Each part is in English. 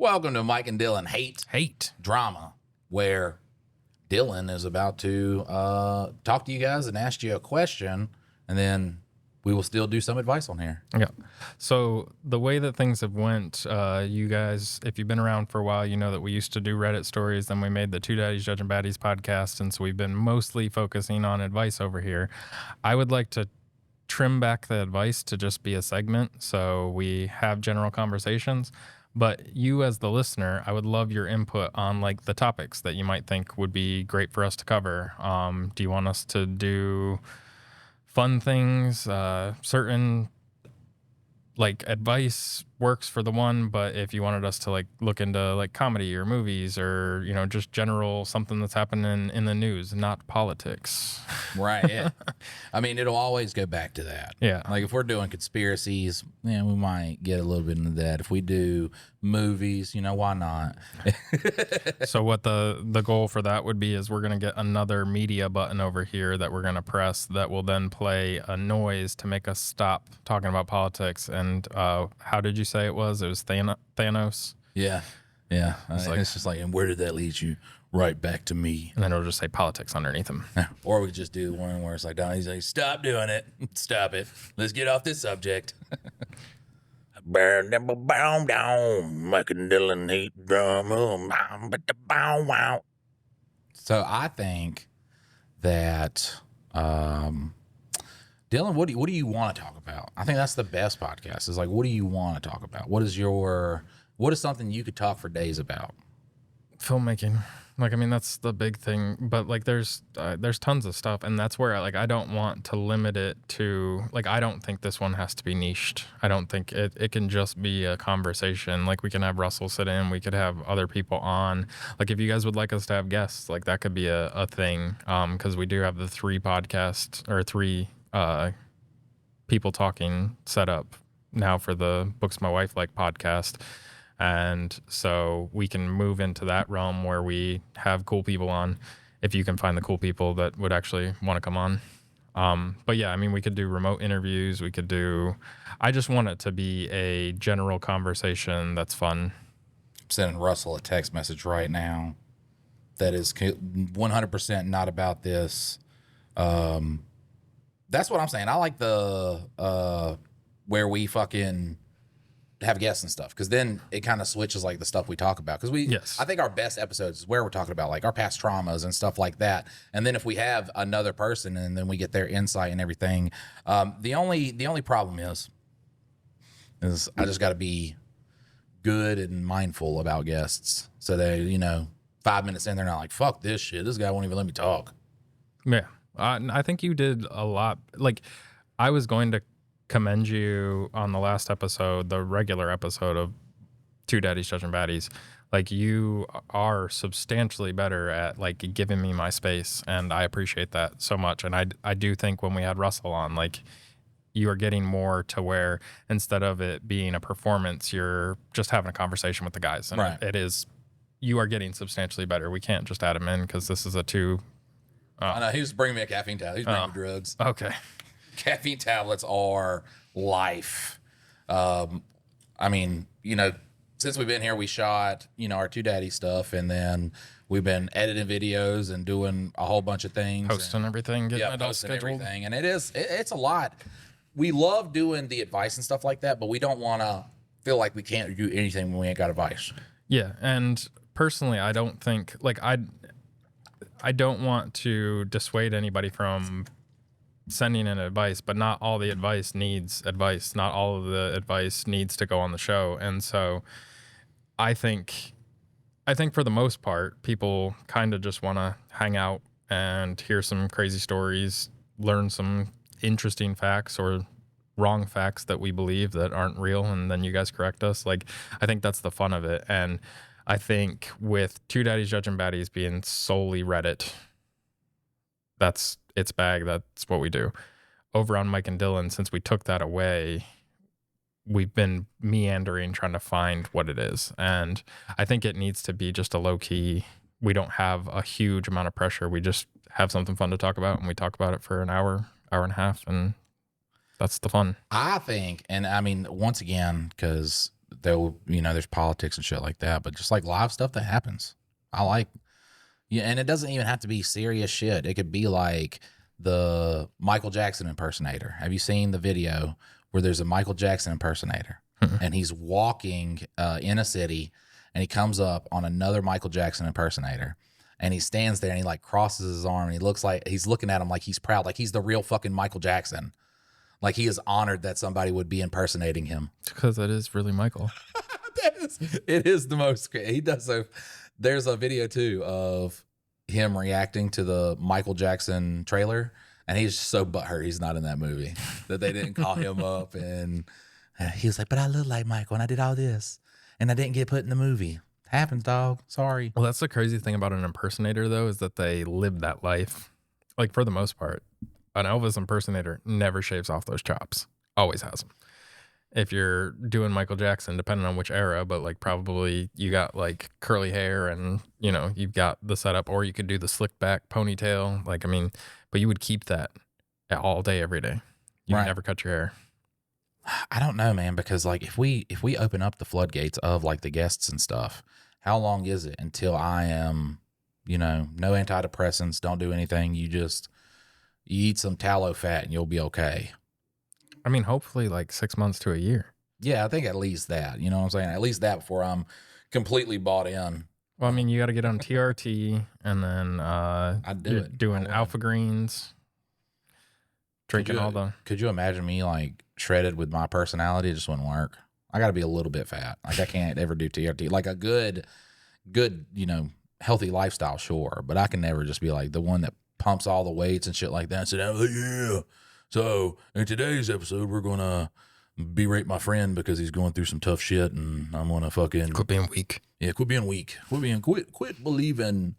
Welcome to Mike and Dylan Hate Drama, where Dylan is about to talk to you guys and ask you a question, and then we will still do some advice on here. Yeah. So the way that things have went, you guys, if you've been around for a while, you know that we used to do Reddit stories, then we made the Two Daddies Judging Baddies podcast, and so we've been mostly focusing on advice over here. I would like to trim back the advice to just be a segment, so we have general conversations. But you as the listener, I would love your input on like the topics that you might think would be great for us to cover. Do you want us to do fun things, certain like advice works for the one, but if you wanted us to like look into like comedy or movies or, you know, just general something that's happening in the news, not politics. Right, yeah. I mean, it'll always go back to that. Yeah. Like if we're doing conspiracies, yeah, we might get a little bit into that. If we do movies, you know, why not? So what the goal for that would be is we're going to get another media button over here that we're going to press that will then play a noise to make us stop talking about politics. And how did you say it was? It was Thanos? Yeah. Yeah. It's just like, and where did that lead you? Right back to me. And then it'll just say politics underneath him. Or we could just do one where it's like, he's like, stop doing it. Stop it. Let's get off this subject. Mike and Dylan hate drama. So I think that Dylan, what do you want to talk about? I think that's the best podcast. Is like, what do you want to talk about? What is something you could talk for days about? Filmmaking. Like, I mean, that's the big thing, but like there's tons of stuff, and that's where I don't want to limit it to, like, I don't think this one has to be niched. I don't think it can just be a conversation. Like, we can have Russell sit in, we could have other people on. Like, if you guys would like us to have guests, like that could be a thing, because we do have the three people talking set up now for the Books My Wife Like podcast. And so we can move into that realm where we have cool people on, if you can find the cool people that would actually want to come on. But yeah, I mean, we could do remote interviews. I just want it to be a general conversation that's fun. I'm sending Russell a text message right now that is 100% not about this. That's what I'm saying. I like the where we fucking have guests and stuff, because then it kind of switches like the stuff we talk about, because I think our best episodes is where we're talking about like our past traumas and stuff like that, and then if we have another person and then we get their insight and everything. The only problem is I just got to be good and mindful about guests, so they, you know, 5 minutes in they're not like, fuck this shit, this guy won't even let me talk. Yeah, I think you did a lot. Like, I was going to commend you on the last episode, the regular episode of Two Daddies Judging Baddies. Like, you are substantially better at like giving me my space, and I appreciate that so much. And I do think when we had Russell on, like, you are getting more to where instead of it being a performance, you're just having a conversation with the guys. And right. You are getting substantially better. We can't just add him in because this is a two. I know, he was bringing me a caffeine tablet. He's bringing me drugs. Okay. Caffeine tablets are life. I mean, you know, since we've been here, we shot, you know, our Two Daddy stuff, and then we've been editing videos and doing a whole bunch of things, posting everything, getting it all scheduled. Everything, and it's a lot. We love doing the advice and stuff like that, but we don't want to feel like we can't do anything when we ain't got advice. Yeah, and personally, I don't think like I don't want to dissuade anybody from sending in advice, but not all the advice needs advice. Not all of the advice needs to go on the show. And so I think for the most part, people kind of just want to hang out and hear some crazy stories, learn some interesting facts or wrong facts that we believe that aren't real, and then you guys correct us. Like, I think that's the fun of it. And I think with Two Daddies Judging Baddies being solely Reddit, that's its bag. That's what we do. Over on Mike and Dylan, since we took that away, we've been meandering trying to find what it is. And I think it needs to be just a low key. We don't have a huge amount of pressure. We just have something fun to talk about, and we talk about it for an hour and a half, and that's the fun. I think, and I mean, once again, because there's politics and shit like that, but just like live stuff that happens. I like, yeah. And it doesn't even have to be serious shit. It could be like the Michael Jackson impersonator. Have you seen the video where there's a Michael Jackson impersonator and he's walking in a city and he comes up on another Michael Jackson impersonator and he stands there and he like crosses his arm and he looks like he's looking at him like he's proud, like he's the real fucking Michael Jackson. Like he is honored that somebody would be impersonating him. Because that is really Michael. It is the most, he does so. There's a video too of him reacting to the Michael Jackson trailer, and he's so butthurt he's not in that movie, that they didn't call him up, and he was like, but I look like Michael and I did all this and I didn't get put in the movie. Happens, dog. Sorry. Well, that's the crazy thing about an impersonator though, is that they live that life. Like for the most part, an Elvis impersonator never shaves off those chops. Always has them. If you're doing Michael Jackson, depending on which era, but like probably you got like curly hair and, you know, you've got the setup, or you could do the slick back ponytail. Like, I mean, but you would keep that all day, every day. You would never cut your hair. I don't know, man, because like if we open up the floodgates of like the guests and stuff, how long is it until I am, you know, no antidepressants, don't do anything. You eat some tallow fat and you'll be okay. I mean, hopefully like 6 months to a year. Yeah, I think at least that, you know what I'm saying? At least that before I'm completely bought in. Well, I mean, you got to get on TRT and then doing alpha greens, drinking Could you imagine me like shredded with my personality? It just wouldn't work. I got to be a little bit fat. Like I can't ever do TRT. Like a good, you know, healthy lifestyle, sure. But I can never just be like the one that pumps all the weights and shit like that. So yeah. So in today's episode, we're going to berate my friend because he's going through some tough shit, and I'm going to fucking quit being weak. Yeah, quit being weak. Quit believing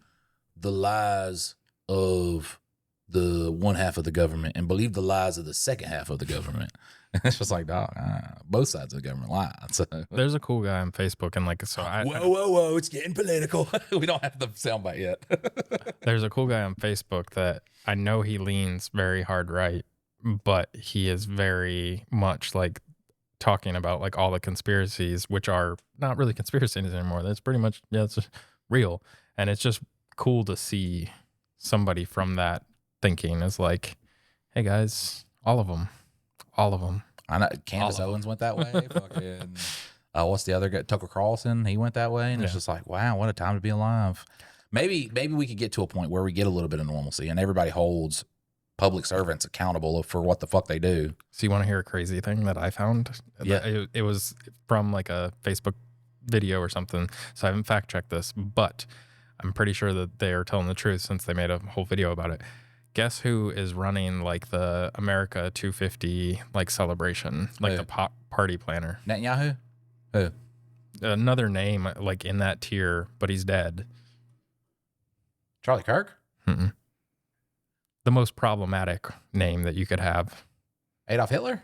the lies of the one half of the government and believe the lies of the second half of the government. It's just like, dog, both sides of the government lie. So. There's a cool guy on Facebook, and like, so whoa, it's getting political. We don't have the soundbite yet. There's a cool guy on Facebook that I know he leans very hard right, but he is very much like talking about like all the conspiracies, which are not really conspiracies anymore. That's pretty much, yeah, it's real. And it's just cool to see somebody from that thinking is like, hey guys, all of them. I know Candace Owens went that way. Fucking, what's the other guy? Tucker Carlson. He went that way. And it's just like, wow, what a time to be alive. Maybe we could get to a point where we get a little bit of normalcy and everybody holds public servants accountable for what the fuck they do. So you want to hear a crazy thing that I found? Yeah. It was from like a Facebook video or something. So I haven't fact checked this, but I'm pretty sure that they are telling the truth since they made a whole video about it. Guess who is running like the America 250 like celebration, like the party planner? Netanyahu? Who? Another name like in that tier, but he's dead. Charlie Kirk? Mm-mm. The most problematic name that you could have. Adolf Hitler?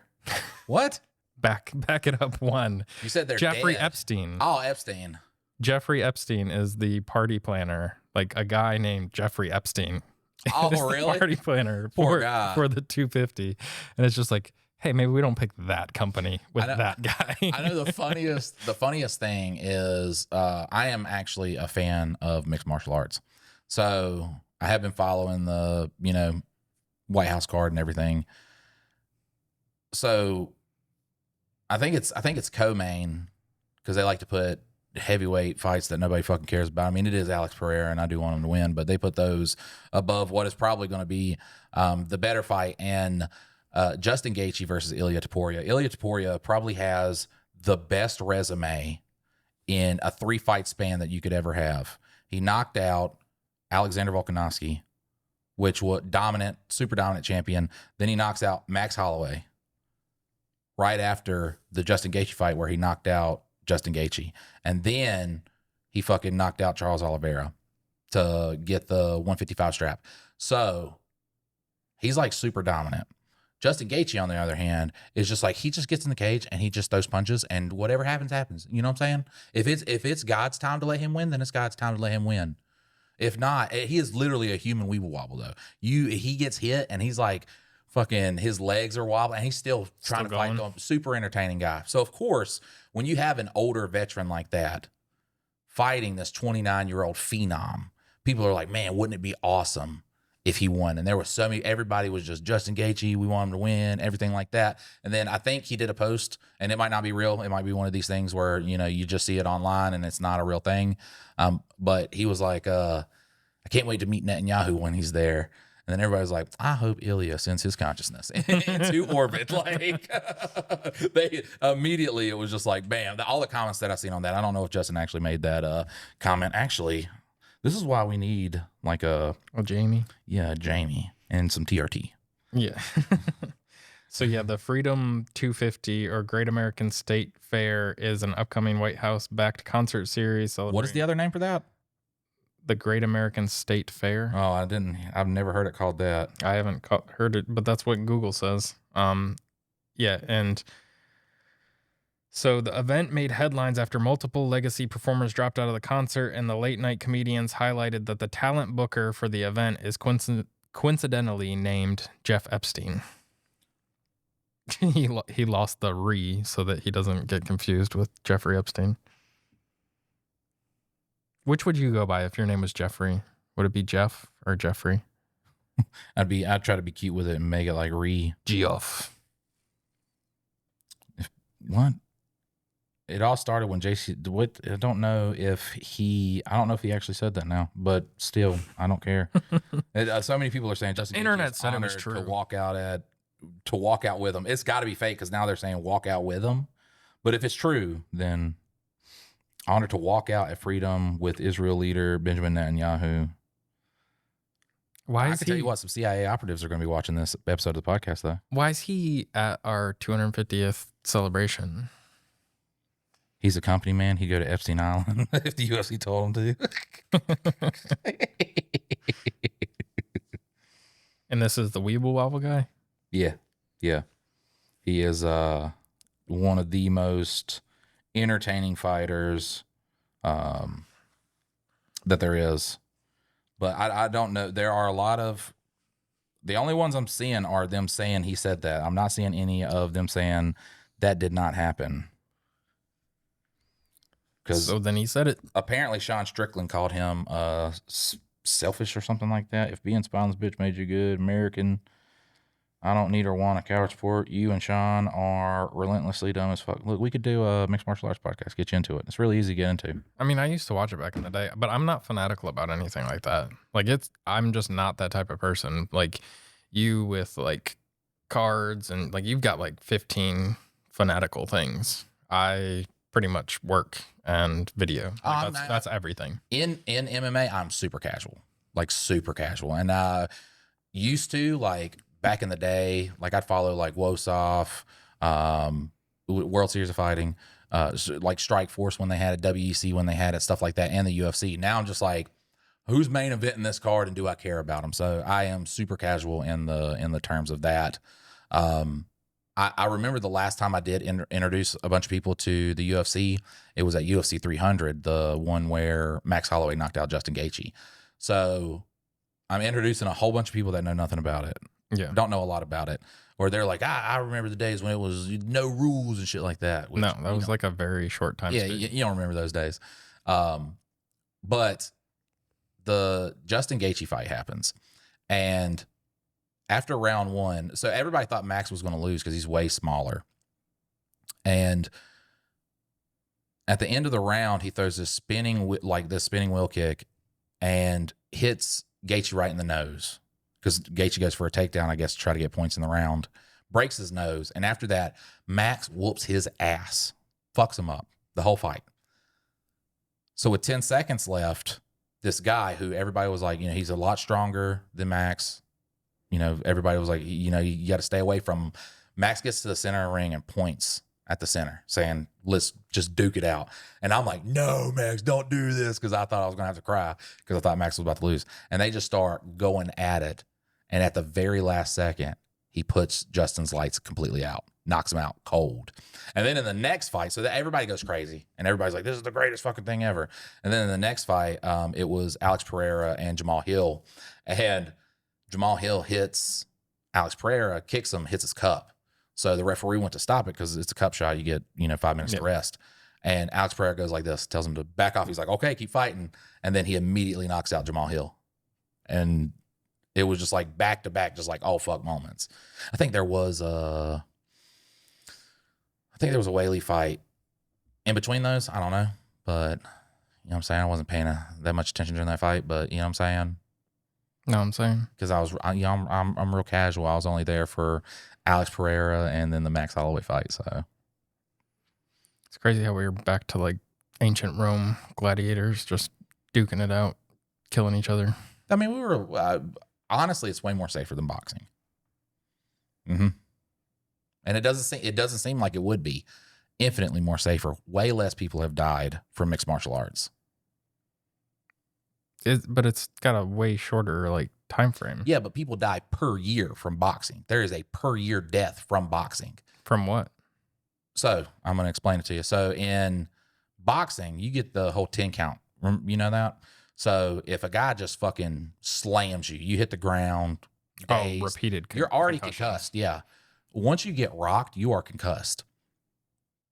What? Back it up one. You said they're Jeffrey dead. Epstein. Oh, Epstein. Jeffrey Epstein is the party planner, like a guy named Jeffrey Epstein. Oh, really? Party planner for the 250. And it's just like, hey, maybe we don't pick that company with that guy. I know the funniest thing is I am actually a fan of mixed martial arts. So I have been following the, you know, White House card and everything. So I think it's co-main because they like to put heavyweight fights that nobody fucking cares about. I mean, it is Alex Pereira, and I do want him to win, but they put those above what is probably going to be the better fight. And Justin Gaethje versus Ilia Topuria. Ilia Topuria probably has the best resume in a 3-fight span that you could ever have. He knocked out Alexander Volkanovski, which was super dominant champion. Then he knocks out Max Holloway right after the Justin Gaethje fight where he knocked out Justin Gaethje. And then he fucking knocked out Charles Oliveira to get the 155 strap. So he's like super dominant. Justin Gaethje, on the other hand, is just like, he just gets in the cage and he just throws punches and whatever happens, happens. You know what I'm saying? If it's God's time to let him win, then it's God's time to let him win. If not, he is literally a human weeble wobble though. He gets hit and he's like Fucking his legs are wobbling, and he's still trying to fight them. Super entertaining guy. So, of course, when you have an older veteran like that fighting this 29-year-old phenom, people are like, man, wouldn't it be awesome if he won? And there was so many, everybody was just Justin Gaethje, we want him to win, everything like that. And then I think he did a post, and it might not be real. It might be one of these things where, you know, you just see it online and it's not a real thing. But he was like, I can't wait to meet Netanyahu when he's there. And then everybody's like, I hope Ilya sends his consciousness into orbit. Like, they immediately, it was just like, bam. All the comments that I've seen on that, I don't know if Justin actually made that comment. Actually, this is why we need like a Jamie. Yeah, Jamie and some TRT. Yeah. So yeah, the Freedom 250 or Great American State Fair is an upcoming White House backed concert series. What is the other name for that? The Great American State Fair. Oh, I've never heard it called that. I haven't heard it, but that's what Google says. Yeah, and so the event made headlines after multiple legacy performers dropped out of the concert, and the late night comedians highlighted that the talent booker for the event is coincidentally named Jeff Epstein. He lost the "re" so that he doesn't get confused with Jeffrey Epstein. Which would you go by if your name was Jeffrey? Would it be Jeff or Jeffrey? I'd try to be cute with it and make it like Geoff. What? It all started when JC. I don't know if he actually said that now, but still, I don't care. So many people are saying Justin. Internet said it was true. To walk out with him. It's got to be fake because now they're saying walk out with him. But if it's true, then honored to walk out at Freedom with Israel leader Benjamin Netanyahu. I can tell you what, some CIA operatives are going to be watching this episode of the podcast, though. Why is he at our 250th celebration? He's a company man. He'd go to Epstein Island if the UFC told him to. And this is the Weeble Wobble guy? Yeah. He is one of the most entertaining fighters that there is. But I don't know. There are a lot of, the only ones I'm seeing are them saying he said that. I'm not seeing any of them saying that did not happen. So then he said it. Apparently Sean Strickland called him selfish or something like that. If being spineless bitch made you good, American, I don't need or want a coward sport. You and Sean are relentlessly dumb as fuck. Look, we could do a mixed martial arts podcast. Get you into it. It's really easy to get into. I mean, I used to watch it back in the day, but I'm not fanatical about anything like that. Like I'm just not that type of person. Like you with like cards and like you've got like 15 fanatical things. I pretty much work and video. Like that's everything. In MMA, I'm super casual. Like super casual. And used to like back in the day, like I'd follow like Wosoff, World Series of Fighting, like Strike Force when they had it, WEC when they had it, stuff like that, and the UFC. Now I'm just like, who's main eventing this card and do I care about them? So I am super casual in the terms of that. I remember the last time I did introduce a bunch of people to the UFC, it was at UFC 300, the one where Max Holloway knocked out Justin Gaethje. So I'm introducing a whole bunch of people that know nothing about it. Yeah. Don't know a lot about it. Or they're like, I remember the days when it was no rules and shit like that. Which, no, that was like a very short time. Yeah, you don't remember those days. But the Justin Gaethje fight happens. And after round one, so everybody thought Max was going to lose because he's way smaller. And at the end of the round, he throws this spinning wheel kick and hits Gaethje right in the nose. Because Gaethje goes for a takedown, I guess, to try to get points in the round. Breaks his nose. And after that, Max whoops his ass. Fucks him up the whole fight. So with 10 seconds left, this guy who everybody was like, he's a lot stronger than Max. Everybody was like, you got to stay away from him. Max gets to the center of the ring and points at the center saying, let's just duke it out. And I'm like, no, Max, don't do this. Because I thought I was going to have to cry because I thought Max was about to lose. And they just start going at it. And at the very last second, he puts Justin's lights completely out, knocks him out cold. And then in the next fight, so that everybody goes crazy. And everybody's like, this is the greatest fucking thing ever. And then in the next fight, it was Alex Pereira and Jamal Hill. And Jamal Hill hits Alex Pereira kicks him, hits his cup. So the referee went to stop it because it's a cup shot. You get, 5 minutes to rest. And Alex Pereira goes like this, tells him to back off. He's like, okay, keep fighting. And then he immediately knocks out Jamal Hill. And it was just like back to back, just like all fuck moments. I think there was a Whaley fight in between those. I don't know. But, you know what I'm saying? I wasn't paying that much attention during that fight. But, you know what I'm saying? No, I'm saying. Because I'm real casual. I was only there for Alex Pereira and then the Max Holloway fight. So it's crazy how we were back to like ancient Rome gladiators, just duking it out, killing each other. I mean, we were honestly, it's way more safer than boxing. Mm-hmm. And it doesn't seem like it would be infinitely more safer. Way less people have died from mixed martial arts. But it's got a way shorter like time frame. Yeah, but people die per year from boxing. There is a per year death from boxing. From what? So I'm going to explain it to you. So in boxing, you get the whole 10 count. You know that? So if a guy just fucking slams you, you hit the ground. Dazed, repeated. You're already concussed. Yeah. Once you get rocked, you are concussed.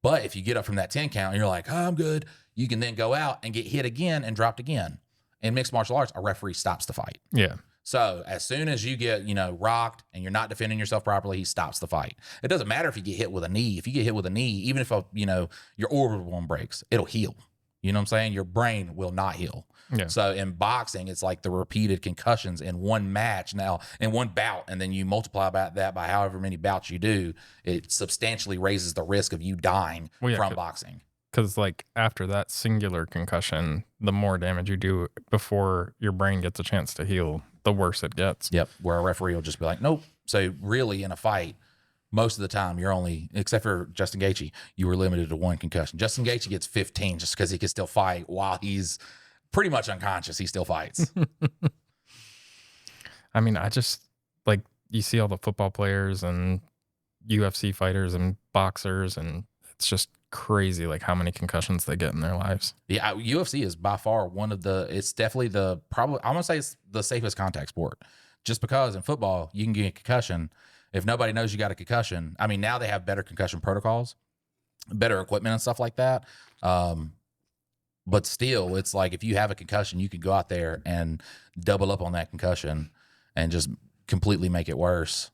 But if you get up from that 10 count and you're like, oh, I'm good, you can then go out and get hit again and dropped again. In mixed martial arts, a referee stops the fight. Yeah. So as soon as you get, rocked and you're not defending yourself properly, he stops the fight. It doesn't matter if you get hit with a knee. If you get hit with a knee, even if, your orbital bone breaks, it'll heal. You know what I'm saying? Your brain will not heal. Yeah. So in boxing, it's like the repeated concussions in one match now, in one bout, and then you multiply that by however many bouts you do, it substantially raises the risk of you dying from boxing. Because like after that singular concussion, the more damage you do before your brain gets a chance to heal, the worse it gets. Yep. Where a referee will just be like, nope. So really in a fight, most of the time you're only, except for Justin Gaethje, you were limited to one concussion. Justin Gaethje gets 15 just because he can still fight while he's pretty much unconscious. He still fights. I mean, I just like, you see all the football players and UFC fighters and boxers, and it's just crazy like how many concussions they get in their lives. Yeah, UFC is by far it's definitely I'm gonna say it's the safest contact sport, just because in football you can get a concussion if nobody knows you got a concussion. I mean, now they have better concussion protocols, better equipment and stuff like that, but still it's like if you have a concussion, you can go out there and double up on that concussion and just completely make it worse.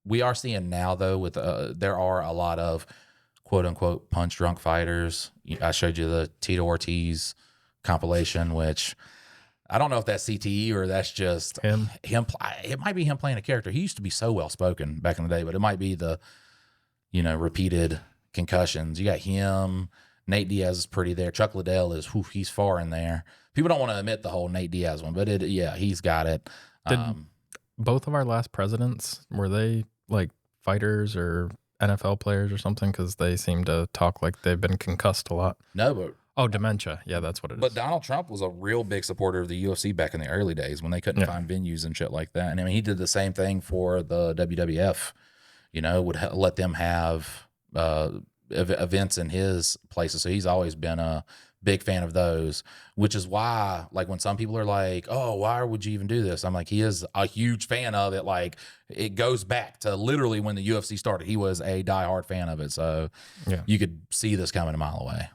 We are seeing now though with there are a lot of quote unquote punch drunk fighters. I showed you the Tito Ortiz compilation, which I don't know if that's CTE or that's just him. It might be him playing a character. He used to be so well spoken back in the day, but it might be the, repeated concussions. You got him. Nate Diaz is pretty there. Chuck Liddell he's far in there. People don't want to admit the whole Nate Diaz one, but he's got it. Did both of our last presidents, were they like fighters or NFL players or something? Because they seem to talk like they've been concussed a lot. No, but dementia. Yeah, that's what it is. But Donald Trump was a real big supporter of the UFC back in the early days when they couldn't find venues and shit like that. And I mean, he did the same thing for the WWF. Would let them have events in his places. So he's always been a big fan of those, which is why, like, when some people are like, oh, why would you even do this? I'm like, he is a huge fan of it. Like, it goes back to literally when the UFC started. He was a diehard fan of it. So you could see this coming a mile away.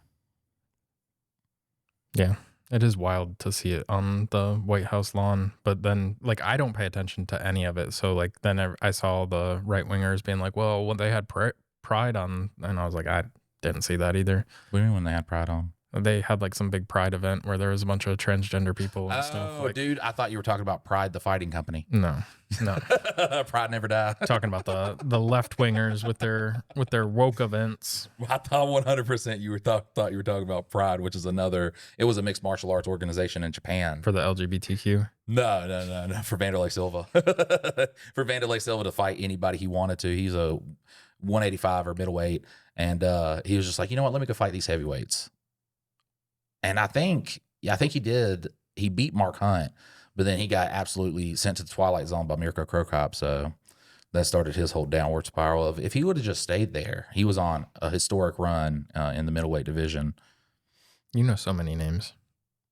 Yeah, it is wild to see it on the White House lawn. But then, like, I don't pay attention to any of it. So, like, then I saw the right-wingers being like, well, when they had Pride on, and I was like, I didn't see that either. What do you mean when they had Pride on? They had like some big Pride event where there was a bunch of transgender people and stuff. Oh, dude, I thought you were talking about Pride, the fighting company. No. Pride never died. Talking about the left wingers with their woke events. I thought 100% you thought you were talking about Pride, which is it was a mixed martial arts organization in Japan for the LGBTQ. No, for Vanderlei Silva. For Vanderlei Silva to fight anybody he wanted to. He's a 185 or middleweight, and he was just like, you know what? Let me go fight these heavyweights. And I think he did. He beat Mark Hunt, but then he got absolutely sent to the Twilight Zone by Mirko Cro Cop. So that started his whole downward spiral of, if he would have just stayed there, he was on a historic run in the middleweight division. You know so many names.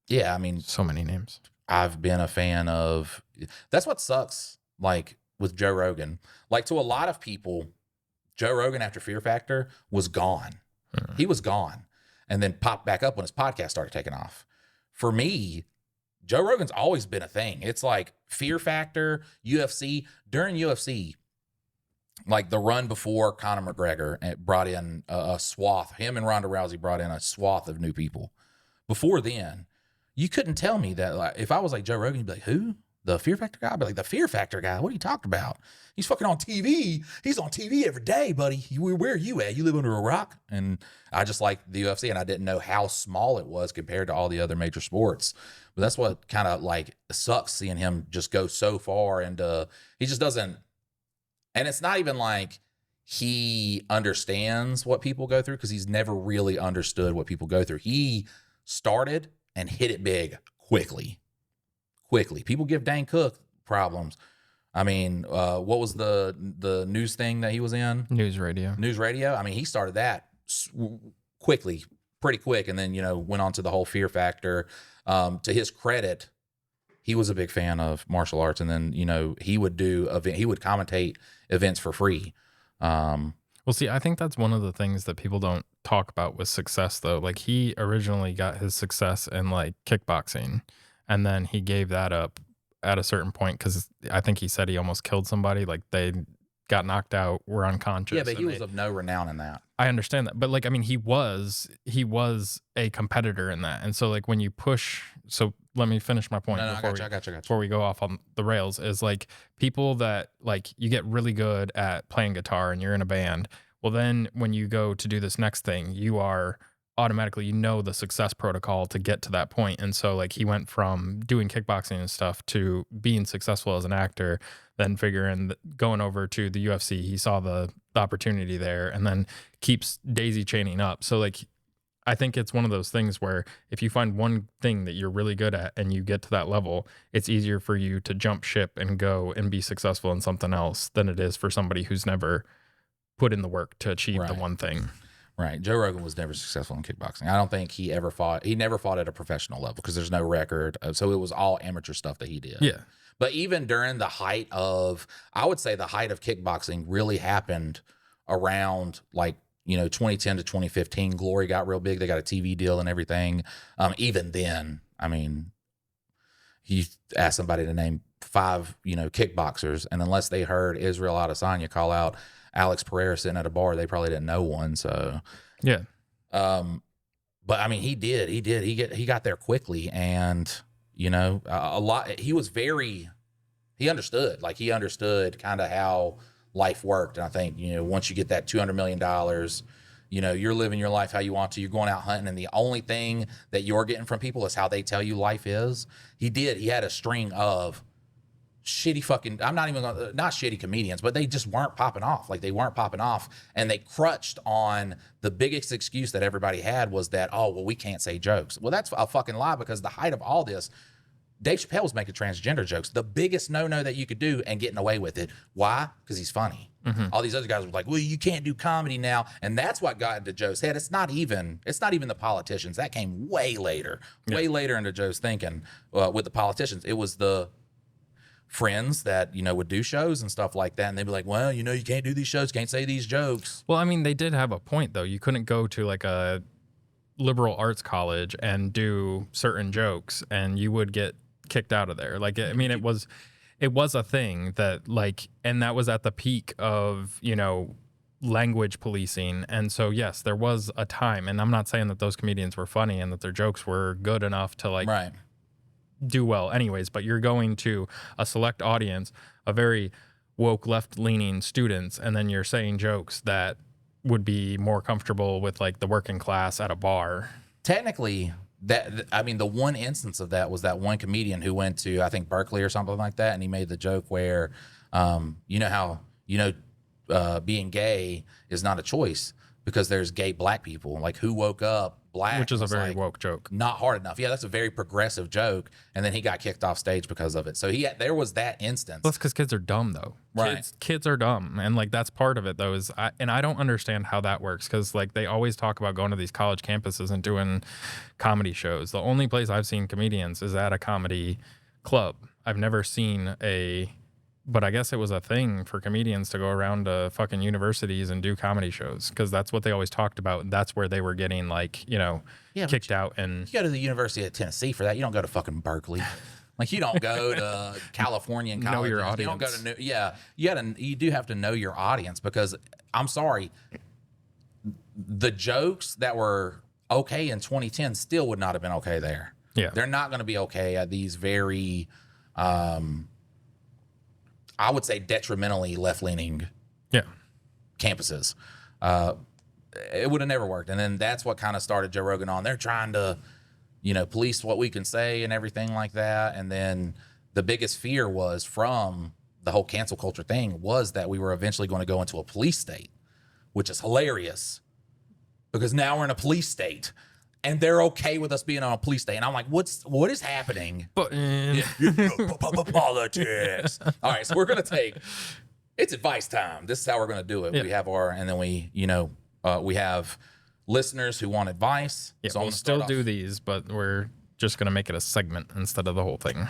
Yeah, I mean. So many names. I've been a fan of, that's what sucks. Like, with Joe Rogan. Like, to a lot of people, Joe Rogan after Fear Factor was gone. He was gone, and then popped back up when his podcast started taking off. For me, Joe Rogan's always been a thing. It's like Fear Factor, UFC. During UFC, like the run before Conor McGregor brought in a swath. Him and Ronda Rousey brought in a swath of new people. Before then, you couldn't tell me that. Like, if I was like Joe Rogan, you'd be like, who? The Fear Factor guy? I'd be like, the Fear Factor guy? What are you talking about? He's fucking on TV. He's on TV every day, buddy. Where are you at? You live under a rock? And I just like the UFC, and I didn't know how small it was compared to all the other major sports. But that's what kind of like sucks, seeing him just go so far, and he just doesn't. And it's not even like he understands what people go through, because he's never really understood what people go through. He started and hit it big quickly. People give Dane Cook problems. I mean, what was the news thing that he was in? News radio. I mean, he started that quickly, pretty quick, and then, went on to the whole Fear Factor. To his credit, he was a big fan of martial arts, and then, he would commentate events for free. Well, see, I think that's one of the things that people don't talk about with success, though. Like, he originally got his success in like kickboxing, and then he gave that up at a certain point, because I think he said he almost killed somebody. Like, they got knocked out, were unconscious. Yeah, but he was of no renown in that. I understand that, but like, I mean, he was a competitor in that, and so like when you push. So let me finish my point. I got you. Before we go off on the rails, is like people that like you get really good at playing guitar and you're in a band. Well, then when you go to do this next thing, you are automatically, the success protocol to get to that point. And so like he went from doing kickboxing and stuff to being successful as an actor, then going over to the UFC. He saw the opportunity there, and then keeps daisy chaining up. So like, I think it's one of those things where if you find one thing that you're really good at and you get to that level, it's easier for you to jump ship and go and be successful in something else than it is for somebody who's never put in the work to achieve the one thing. Right. Joe Rogan was never successful in kickboxing. I don't think he never fought at a professional level, because there's no record. So it was all amateur stuff that he did. Yeah. But even during the height of kickboxing really happened around like, 2010 to 2015. Glory got real big. They got a TV deal and everything. Even then, I mean, you ask somebody to name 5, kickboxers, and unless they heard Israel Adesanya call out Alex Pereira sitting at a bar, they probably didn't know one. So yeah. But I mean, he got there quickly, and a lot. He understood kind of how life worked. And I think, once you get that $200 million, you're living your life how you want to. You're going out hunting, and the only thing that you're getting from people is how they tell you life is. He had a string of shitty fucking, not shitty comedians, but they just weren't popping off. Like, they weren't popping off, and they crutched on the biggest excuse that everybody had was that, oh, well, we can't say jokes. Well, that's a fucking lie, because the height of all this, Dave Chappelle was making transgender jokes, the biggest no-no that you could do, and getting away with it. Why? Because he's funny. Mm-hmm. All these other guys were like, well, you can't do comedy now. And that's what got into Joe's head. It's not even the politicians. That came way later into Joe's thinking with the politicians. It was the friends that, would do shows and stuff like that. And they'd be like, well, you can't do these shows, can't say these jokes. Well, I mean, they did have a point, though. You couldn't go to like a liberal arts college and do certain jokes, and you would get kicked out of there. Like, I mean, it was a thing that like, and that was at the peak of, language policing. And so, yes, there was a time, and I'm not saying that those comedians were funny and that their jokes were good enough to like do well anyways, but you're going to a select audience, a very woke left-leaning students, and then you're saying jokes that would be more comfortable with like the working class at a bar. Technically, the one instance of that was that one comedian who went to, I think, Berkeley or something like that, and he made the joke where, being gay is not a choice because there's gay black people. Like, who woke up black? Which is a very woke joke. Not hard enough. Yeah, that's a very progressive joke, and then he got kicked off stage because of it. So there was that instance. Well, that's because kids are dumb, though. Right. Kids are dumb, and like that's part of it, though. I don't understand how that works, because like they always talk about going to these college campuses and doing comedy shows. The only place I've seen comedians is at a comedy club. I've never seen a But I guess it was a thing for comedians to go around to fucking universities and do comedy shows because that's what they always talked about. That's where they were getting like, kicked out. And you go to the University of Tennessee for that. You don't go to fucking Berkeley. Like you don't go to California and know your audience. You don't go to you do have to know your audience because I'm sorry, the jokes that were okay in 2010 still would not have been okay there. Yeah, they're not going to be okay at these very, I would say detrimentally left-leaning campuses. It would have never worked. And then that's what kind of started Joe Rogan on. They're trying to, police what we can say and everything like that. And then the biggest fear was from the whole cancel culture thing was that we were eventually going to go into a police state, which is hilarious because now we're in a police state. And they're okay with us being on a police state. And I'm like, what is happening? But politics. All right, so we're going to take, it's advice time. This is how we're going to do it. Yeah. We have and then we have listeners who want advice. Yeah, so we'll still do these, but we're just going to make it a segment instead of the whole thing.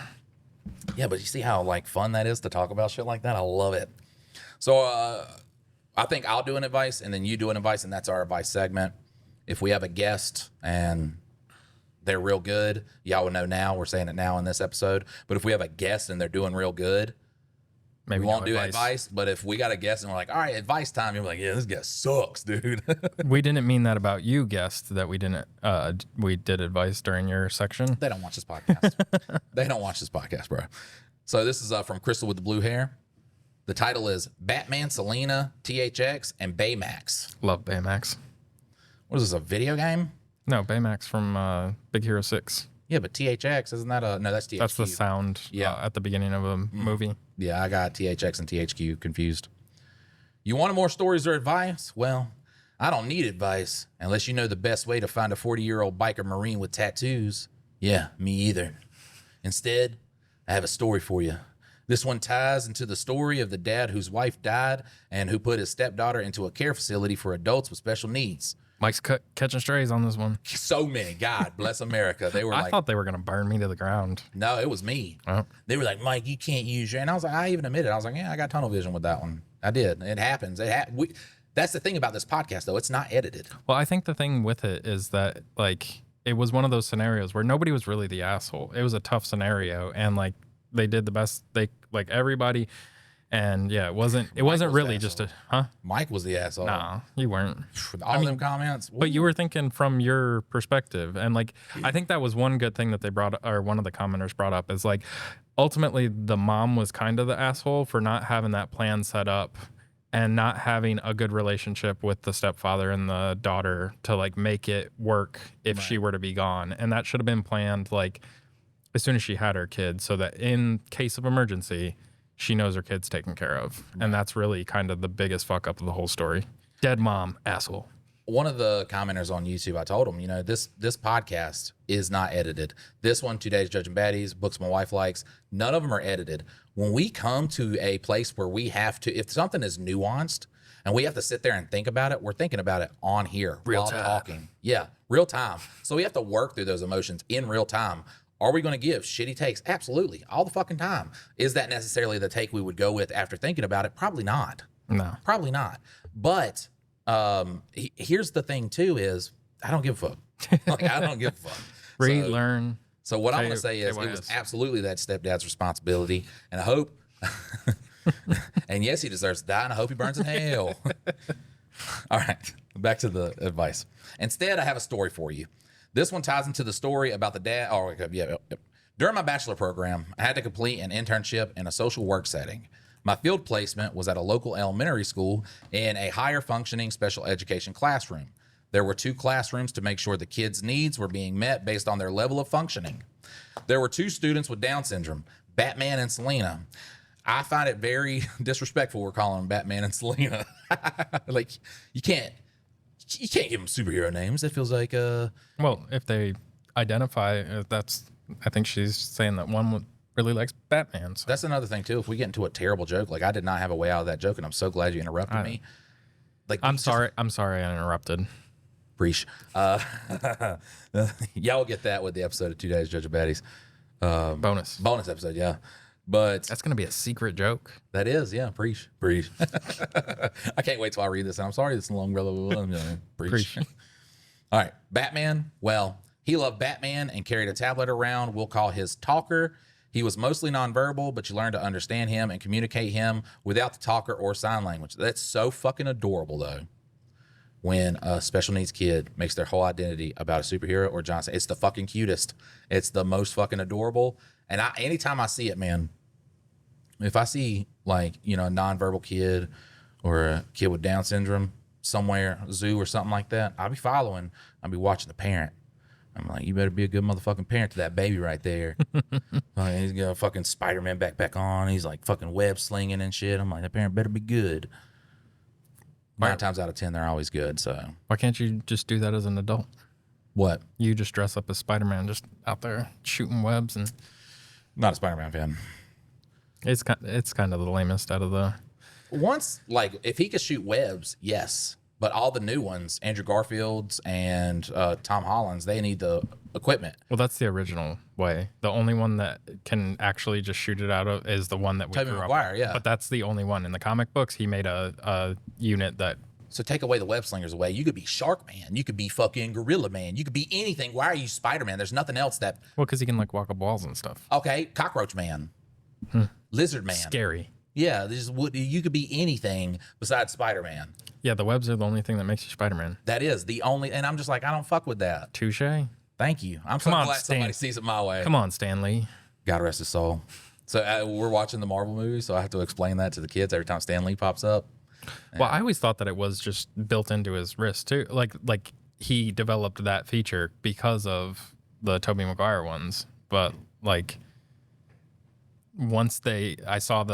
Yeah, but you see how fun that is to talk about shit like that? I love it. So I think I'll do an advice and then you do an advice, and that's our advice segment. If we have a guest and they're real good, y'all would know now. We're saying it now in this episode. But if we have a guest and they're doing real good, maybe we won't do advice. But if we got a guest and we're like, all right, advice time, you're like, yeah, this guest sucks, dude. We didn't mean that about you, guest, that we didn't. We did advice during your section. They don't watch this podcast. They don't watch this podcast, bro. So this is from Crystal with the blue hair. The title is Batman, Selena, THX, and Baymax. Love Baymax. What is this, a video game? No, Baymax from Big Hero 6. Yeah, but THX, isn't that no, that's THQ. That's the sound at the beginning of a movie. Yeah, I got THX and THQ confused. You want more stories or advice? Well, I don't need advice unless you know the best way to find a 40-year-old biker Marine with tattoos. Yeah, me either. Instead, I have a story for you. This one ties into the story of the dad whose wife died and who put his stepdaughter into a care facility for adults with special needs. Mike's catching strays on this one. So many. God bless America. They were I thought they were going to burn me to the ground. No, it was me. Oh. They were like, Mike, you can't use your... And I was like, I even admitted. I was like, yeah, I got tunnel vision with that one. I did. It happens. That's the thing about this podcast, though. It's not edited. Well, I think the thing with it is that, it was one of those scenarios where nobody was really the asshole. It was a tough scenario, and, they did the best everybody... And yeah, it wasn't really just Mike was the asshole. No, you weren't. With all them comments. But you were thinking from your perspective. And I think that was one good thing that they brought, or one of the commenters brought up, is ultimately the mom was kind of the asshole for not having that plan set up and not having a good relationship with the stepfather and the daughter to make it work if she were to be gone. And that should have been planned as soon as she had her kid, so that in case of emergency, she knows her kid's taken care of. Right. And that's really kind of the biggest fuck up of the whole story. Dead mom, asshole. One of the commenters on YouTube, I told him, this podcast is not edited. This one, 2 Days Judging Baddies, Books My Wife Likes, none of them are edited. When we come to a place where we have to, if something is nuanced and we have to sit there and think about it, we're thinking about it on here real while time. Talking. Yeah, real time. So we have to work through those emotions in real time. Are we going to give shitty takes? Absolutely. All the fucking time. Is that necessarily the take we would go with after thinking about it? Probably not. No. Probably not. But here's the thing, too, is I don't give a fuck. I don't give a fuck. Learn. So what I'm going to say is it was absolutely that stepdad's responsibility. And I hope, and yes, he deserves to die, and I hope he burns in hell. All right. Back to the advice. Instead, I have a story for you. This one ties into the story about the dad. Oh, yeah. During my bachelor program, I had to complete an internship in a social work setting. My field placement was at a local elementary school in a higher functioning special education classroom. There were 2 classrooms to make sure the kids' needs were being met based on their level of functioning. There were 2 students with Down syndrome, Batman and Selena. I find it very disrespectful we're calling them Batman and Selena. You can't give them superhero names. It feels like well, if they identify, I think she's saying that one really likes Batman. So. That's another thing too. If we get into a terrible joke, I did not have a way out of that joke, and I'm so glad you interrupted me. I'm sorry I interrupted. Breach. Y'all get that with the episode of 2 Days Judge of Baddies. Bonus episode, yeah. But that's going to be a secret joke. That is, yeah. Preach. I can't wait till I read this. And I'm sorry, this is long, blah. Preach. All right. Batman. Well, he loved Batman and carried a tablet around. We'll call his talker. He was mostly nonverbal, but you learn to understand him and communicate him without the talker or sign language. That's so fucking adorable, though. When a special needs kid makes their whole identity about a superhero or Johnson, it's the fucking cutest. It's the most fucking adorable. And anytime I see it, man, if I see like, a nonverbal kid or a kid with Down syndrome somewhere, zoo or something like that, I'll be following. I'll be watching the parent. I'm like, you better be a good motherfucking parent to that baby right there. He's got a fucking Spider-Man backpack on. He's like fucking web slinging and shit. I'm like, that parent better be good. 9 times out of 10, they're always good. So why can't you just do that as an adult? What? You just dress up as Spider-Man, just out there shooting webs and. Not a Spider-Man fan. It's kind of the lamest out of the. Once, like, if he could shoot webs, yes. But all the new ones, Andrew Garfield's and Tom Holland's, they need the equipment. Well, that's the original way. The only one that can actually just shoot it out of is the one that we Tobey grew Maguire, up with. yeah. But that's the only one. In the comic books, he made a unit that. So take away the web slingers away. You could be Shark Man. You could be fucking Gorilla Man. You could be anything. Why are you Spider-Man? There's nothing else that... Well, because he can, like, walk up walls and stuff. Okay, Cockroach Man. Lizard Man. Scary. Yeah, you could be anything besides Spider-Man. Yeah, the webs are the only thing that makes you Spider-Man. That is the only... And I'm just like, I don't fuck with that. Touche. Thank you. I'm so glad somebody sees it my way. Come on, Stan Lee. God rest his soul. So we're watching the Marvel movie, so I have to explain that to the kids every time Stan Lee pops up. Well, I always thought that it was just built into his wrist too. Like he developed that feature because of the Tobey Maguire ones. But like once I saw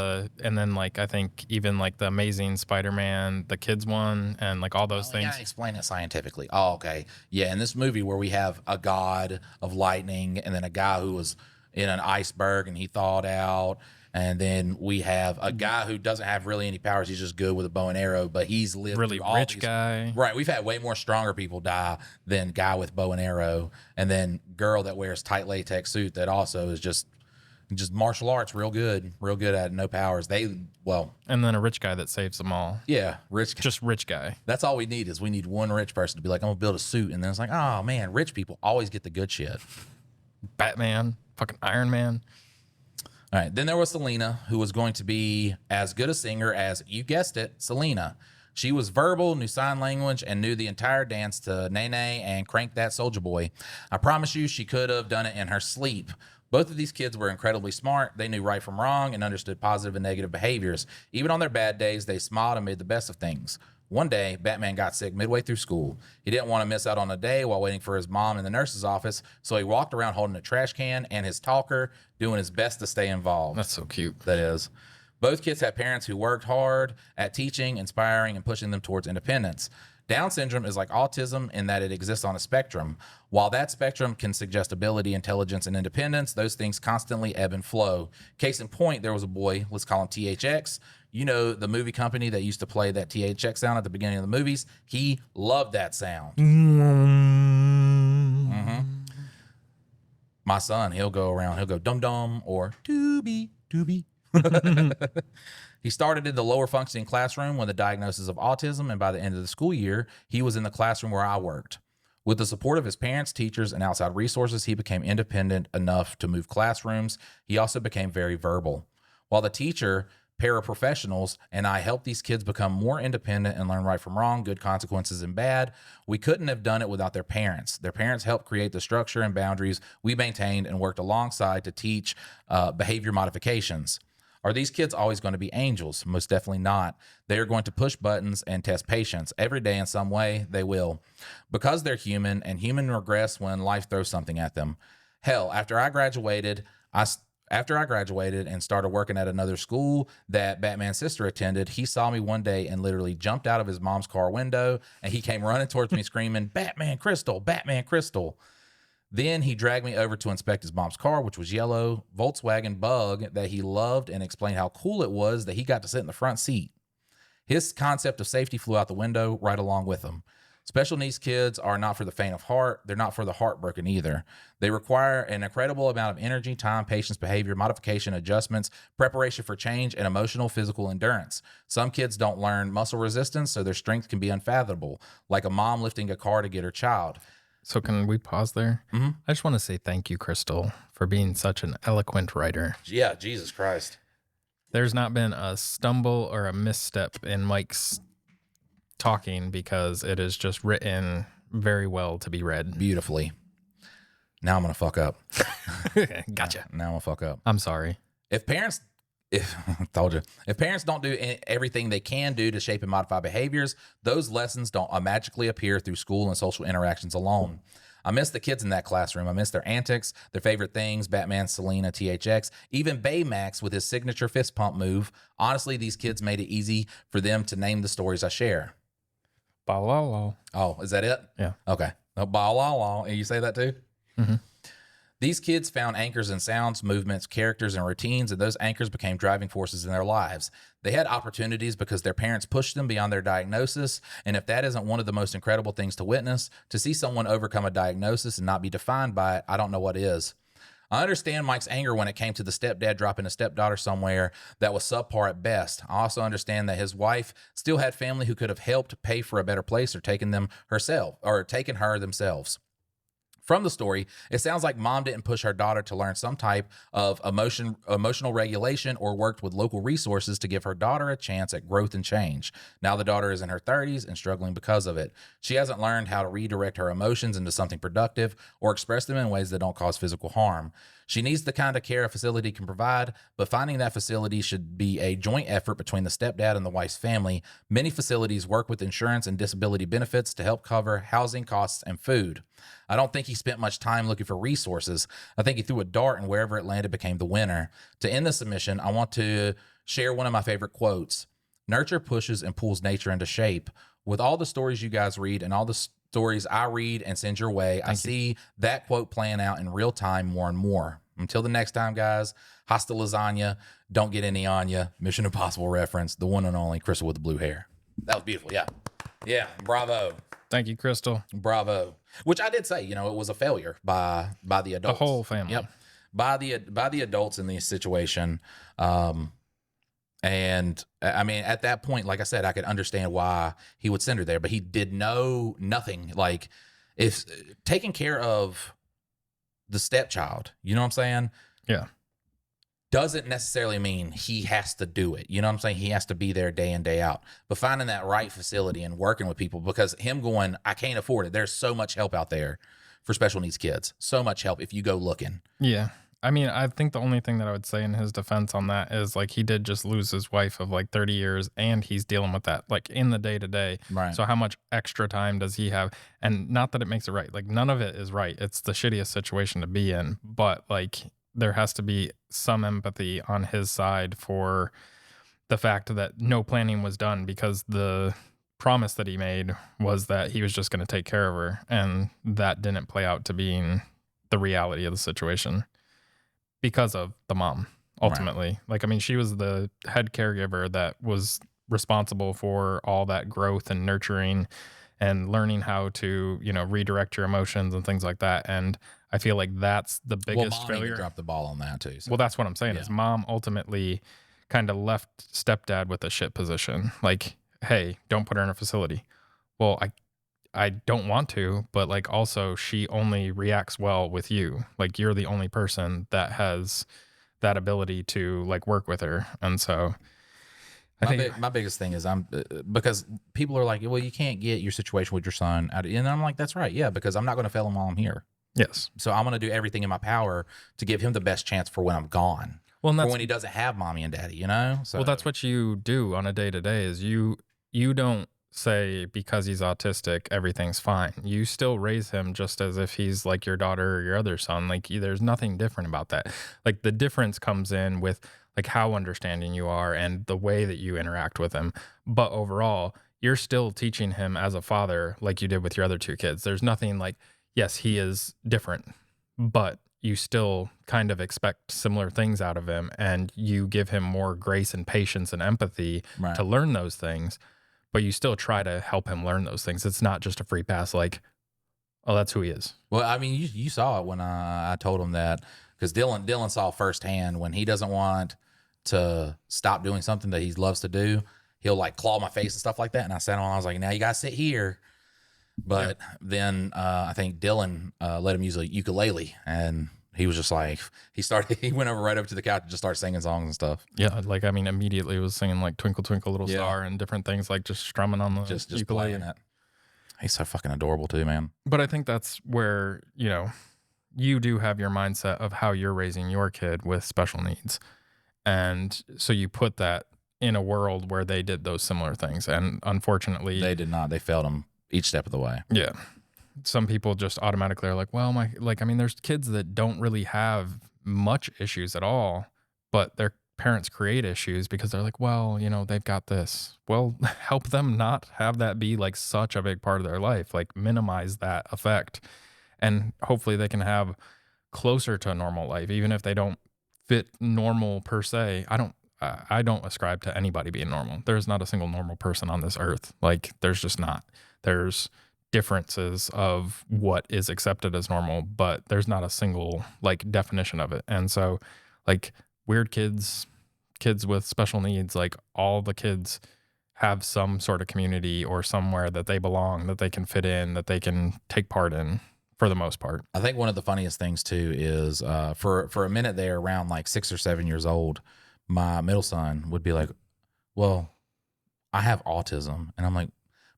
and then like I think even like the Amazing Spider-Man, the kids one, and like all those things. Yeah, explain it scientifically. Oh, okay. Yeah, in this movie where we have a god of lightning and then a guy who was in an iceberg and he thawed out. And then we have a guy who doesn't have really any powers. He's just good with a bow and arrow, but he's lived really through all rich these, guy. Right. We've had way more stronger people die than guy with bow and arrow. And then girl that wears tight latex suit that also is just martial arts, real good at no powers. And then a rich guy that saves them all. Yeah, rich. Just rich guy. That's all we need is we need one rich person to be like, I'm gonna build a suit, and then it's like, oh man, rich people always get the good shit. Batman, fucking Iron Man. All right. Then there was Selena, who was going to be as good a singer as, you guessed it, Selena. She was verbal, knew sign language, and knew the entire dance to Nay Nay and Crank That Soulja Boy. I promise you she could have done it in her sleep. Both of these kids were incredibly smart. They knew right from wrong and understood positive and negative behaviors. Even on their bad days, they smiled and made the best of things. One day, Batman got sick midway through school. He didn't want to miss out on a day while waiting for his mom in the nurse's office, so he walked around holding a trash can and his talker, doing his best to stay involved. That's so cute. That is. Both kids had parents who worked hard at teaching, inspiring, and pushing them towards independence. Down syndrome is like autism in that it exists on a spectrum. While that spectrum can suggest ability, intelligence, and independence, those things constantly ebb and flow. Case in point, there was a boy, let's call him THX. You know, the movie company that used to play that THX sound at the beginning of the movies? He loved that sound. Mm-hmm. My son, he'll go dum-dum or doobie, doobie. He started in the lower functioning classroom with a diagnosis of autism, and by the end of the school year, he was in the classroom where I worked. With the support of his parents, teachers, and outside resources, he became independent enough to move classrooms. He also became very verbal. While the teacher, paraprofessionals, and I helped these kids become more independent and learn right from wrong, good consequences and bad, we couldn't have done it without their parents. Their parents helped create the structure and boundaries we maintained and worked alongside to teach behavior modifications. Are these kids always going to be angels? Most definitely not. They are going to push buttons and test patience. Every day in some way, they will. Because they're human, and human regress when life throws something at them. Hell, after I graduated and started working at another school that Batman's sister attended, he saw me one day and literally jumped out of his mom's car window, and he came running towards me screaming, "Batman Crystal, Batman Crystal." Then he dragged me over to inspect his mom's car, which was yellow Volkswagen Bug that he loved, and explained how cool it was that he got to sit in the front seat. His concept of safety flew out the window right along with him. Special needs kids are not for the faint of heart. They're not for the heartbroken either. They require an incredible amount of energy, time, patience, behavior, modification, adjustments, preparation for change, and emotional, physical endurance. Some kids don't learn muscle resistance, so their strength can be unfathomable, like a mom lifting a car to get her child. So can we pause there? Mm-hmm. I just want to say thank you, Crystal, for being such an eloquent writer. Yeah, Jesus Christ. There's not been a stumble or a misstep in Mike's talking because it is just written very well to be read. Beautifully. Now I'm going to fuck up. Gotcha. Now I'm going to fuck up. I'm sorry. If parents don't do everything they can do to shape and modify behaviors, those lessons don't magically appear through school and social interactions alone. I miss the kids in that classroom. I miss their antics, their favorite things, Batman, Selena, THX, even Baymax with his signature fist pump move. Honestly, these kids made it easy for them to name the stories I share. Ba-la-la. Oh, is that it? Yeah. Okay. Ba-la-la. And you say that too? Mm-hmm. These kids found anchors in sounds, movements, characters, and routines, and those anchors became driving forces in their lives. They had opportunities because their parents pushed them beyond their diagnosis, and if that isn't one of the most incredible things to witness, to see someone overcome a diagnosis and not be defined by it, I don't know what is. I understand Mike's anger when it came to the stepdad dropping a stepdaughter somewhere that was subpar at best. I also understand that his wife still had family who could have helped pay for a better place or taken her themselves. From the story, it sounds like mom didn't push her daughter to learn some type of emotional regulation or worked with local resources to give her daughter a chance at growth and change. Now the daughter is in her 30s and struggling because of it. She hasn't learned how to redirect her emotions into something productive or express them in ways that don't cause physical harm. She needs the kind of care a facility can provide, but finding that facility should be a joint effort between the stepdad and the wife's family. Many facilities work with insurance and disability benefits to help cover housing costs and food. I don't think he spent much time looking for resources. I think he threw a dart and wherever it landed became the winner. To end the submission, I want to share one of my favorite quotes. Nurture pushes and pulls nature into shape. With all the stories you guys read and all the stories I read and send your way, I see that quote playing out in real time more and more. Until the next time, guys, hasta lasagna, don't get any on ya, Mission Impossible reference, the one and only Crystal with the blue hair. That was beautiful, yeah. Yeah, bravo. Thank you, Crystal. Bravo. Which I did say, it was a failure by the adults. The whole family. Yep. By the adults in this situation. And I mean, at that point, like I said, I could understand why he would send her there, but he did know nothing. Like, if taking care of the stepchild, you know what I'm saying? Yeah. Doesn't necessarily mean he has to do it. You know what I'm saying? He has to be there day in, day out. But finding that right facility and working with people, because him going, I can't afford it. There's so much help out there for special needs kids. So much help if you go looking. Yeah. I mean, I think the only thing that I would say in his defense on that is, like, he did just lose his wife of like 30 years and he's dealing with that like in the day to day. Right. So how much extra time does he have? And not that it makes it right. Like, none of it is right. It's the shittiest situation to be in, but like, there has to be some empathy on his side for the fact that no planning was done, because the promise that he made was that he was just going to take care of her. And that didn't play out to being the reality of the situation because of the mom, ultimately. Right. Like, I mean, she was the head caregiver that was responsible for all that growth and nurturing and learning how to, redirect your emotions and things like that. And I feel like that's the biggest failure. Mom dropped the ball on that too. So. Well, that's what I'm saying is mom ultimately kind of left stepdad with a shit position. Like, hey, don't put her in a facility. Well, I don't want to, but like, also she only reacts well with you. Like, you're the only person that has that ability to like work with her. And so my biggest thing is because people are like, well, you can't get your situation with your son out. And I'm like, that's right. Yeah. Because I'm not going to fail him while I'm here. Yes. So I'm going to do everything in my power to give him the best chance for when I'm gone. Well, and that's, for when he doesn't have mommy and daddy, So, well, that's what you do on a day to day is you don't say because he's autistic, everything's fine. You still raise him just as if he's like your daughter or your other son. Like, there's nothing different about that. Like, the difference comes in with like how understanding you are and the way that you interact with him. But overall, you're still teaching him as a father like you did with your other two kids. There's nothing like, yes, he is different, but you still kind of expect similar things out of him, and you give him more grace and patience and empathy to learn those things. but you still try to help him learn those things. It's not just a free pass like, oh, that's who he is. Well, I mean, you saw it when I told him that, because Dylan saw firsthand when he doesn't want to stop doing something that he loves to do, he'll like claw my face and stuff like that. And I sat on, I was like, now you got to sit here. But then I think Dylan let him use a ukulele, and he was just like, he went right over to the couch and just started singing songs and stuff. Yeah, like, I mean, immediately was singing like Twinkle Twinkle Little Star and different things, like just strumming on the just ukulele. Playing it. He's so fucking adorable too, man. But I think that's where, you know, you do have your mindset of how you're raising your kid with special needs. And so you put that in a world where they did those similar things. And unfortunately, they did not. They failed them each step of the way. Yeah. Some people just automatically are like, well, I mean, there's kids that don't really have much issues at all, but their parents create issues because they're like, well, you know, they've got this. Well, help them not have that be like such a big part of their life, like minimize that effect. And hopefully they can have closer to a normal life, even if they don't fit normal per se. I don't ascribe to anybody being normal. There's not a single normal person on this earth. Like, there's just not. There's differences of what is accepted as normal, but there's not a single like definition of it. And so like weird kids with special needs, like all the kids have some sort of community or somewhere that they belong, that they can fit in, that they can take part in for the most part. I think one of the funniest things too is for a minute there, around like 6 or 7 years old, my middle son would be like, well, I have autism. And I'm like,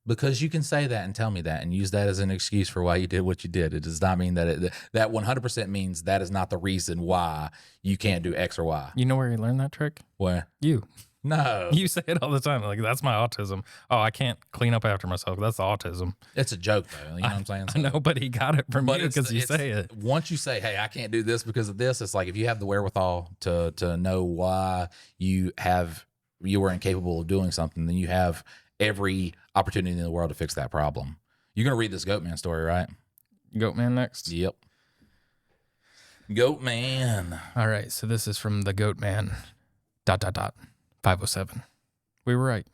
because you can say that and tell me that and use that as an excuse for why you did what you did. It does not mean that that 100% means that is not the reason why you can't do X or Y. You know where you learned that trick? Where? You. No. You say it all the time. Like, that's my autism. Oh, I can't clean up after myself. That's autism. It's a joke, though. You know what I'm saying? I know, but he got it from you because you say it. Once you say, hey, I can't do this because of this, it's like if you have the wherewithal to know why you were incapable of doing something, then you have every opportunity in the world to fix that problem. You're going to read this Goatman story, right? Goatman next? Yep. Goatman. All right, so this is from the Goatman, ... 507. We were right.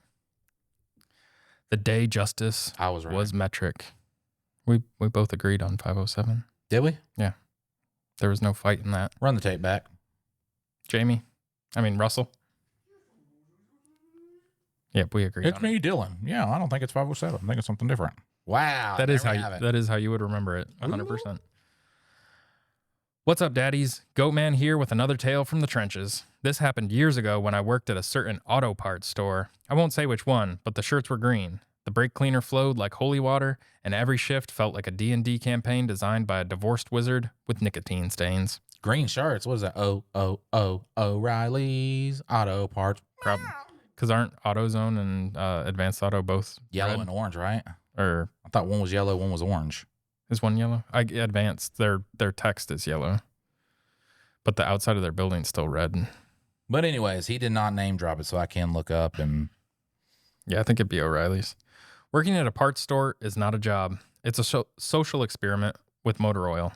The day justice was metric. We both agreed on 507. Did we? Yeah. There was no fight in that. Run the tape back. Russell. Yep, we agree. It's me, Dylan. Yeah, I don't think it's 507. I think it's something different. Wow. That is how you would remember it. 100%. What's up, daddies? Goatman here with another tale from the trenches. This happened years ago when I worked at a certain auto parts store. I won't say which one, but the shirts were green. The brake cleaner flowed like holy water, and every shift felt like a D&D campaign designed by a divorced wizard with nicotine stains. Green shirts? What is that? O'Reilly's Auto Parts. Probably. Because aren't AutoZone and Advanced Auto both yellow red? And orange, right? Or I thought one was yellow, one was orange. Is one yellow? Advanced, their text is yellow, but the outside of their building's still red. But anyways, he did not name drop it, so I can look up and... Yeah, I think it'd be O'Reilly's. Working at a parts store is not a job. It's a social experiment with motor oil.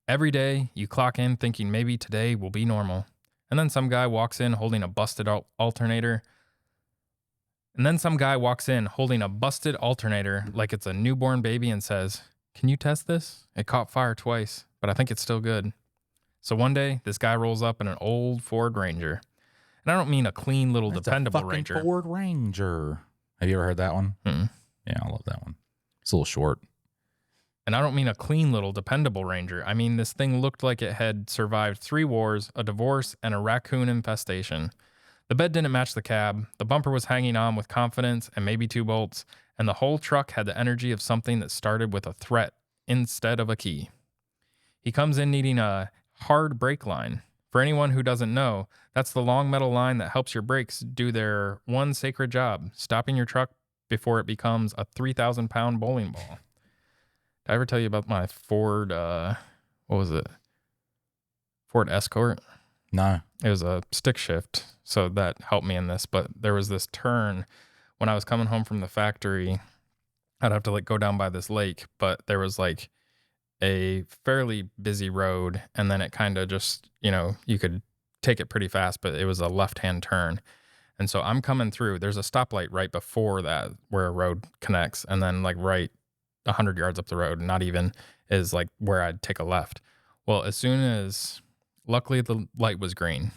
Every day, you clock in thinking maybe today will be normal. And then some guy walks in holding a busted alternator. Like it's a newborn baby and says, "Can you test this? It caught fire twice, but I think it's still good." So one day, this guy rolls up in an old Ford Ranger. And I don't mean a clean little dependable Ranger. Ford Ranger. Have you ever heard that one? Mm-mm. Yeah, I love that one. It's a little short. And I don't mean a clean little dependable Ranger. I mean this thing looked like it had survived 3 wars, a divorce, and a raccoon infestation. The bed didn't match the cab. The bumper was hanging on with confidence and maybe 2 bolts. And the whole truck had the energy of something that started with a threat instead of a key. He comes in needing a hard brake line. For anyone who doesn't know, that's the long metal line that helps your brakes do their one sacred job, stopping your truck before it becomes a 3,000-pound bowling ball. Did I ever tell you about my Ford, Ford Escort? No. It was a stick shift, so that helped me in this. But there was this turn when I was coming home from the factory. I'd have to go down by this lake, but there was a fairly busy road, and then it kind of just, you could take it pretty fast, but it was a left-hand turn. And so I'm coming through. There's a stoplight right before that where a road connects. And then like right 100 yards up the road, not even, is like where I'd take a left. Well, as soon as, luckily the light was green.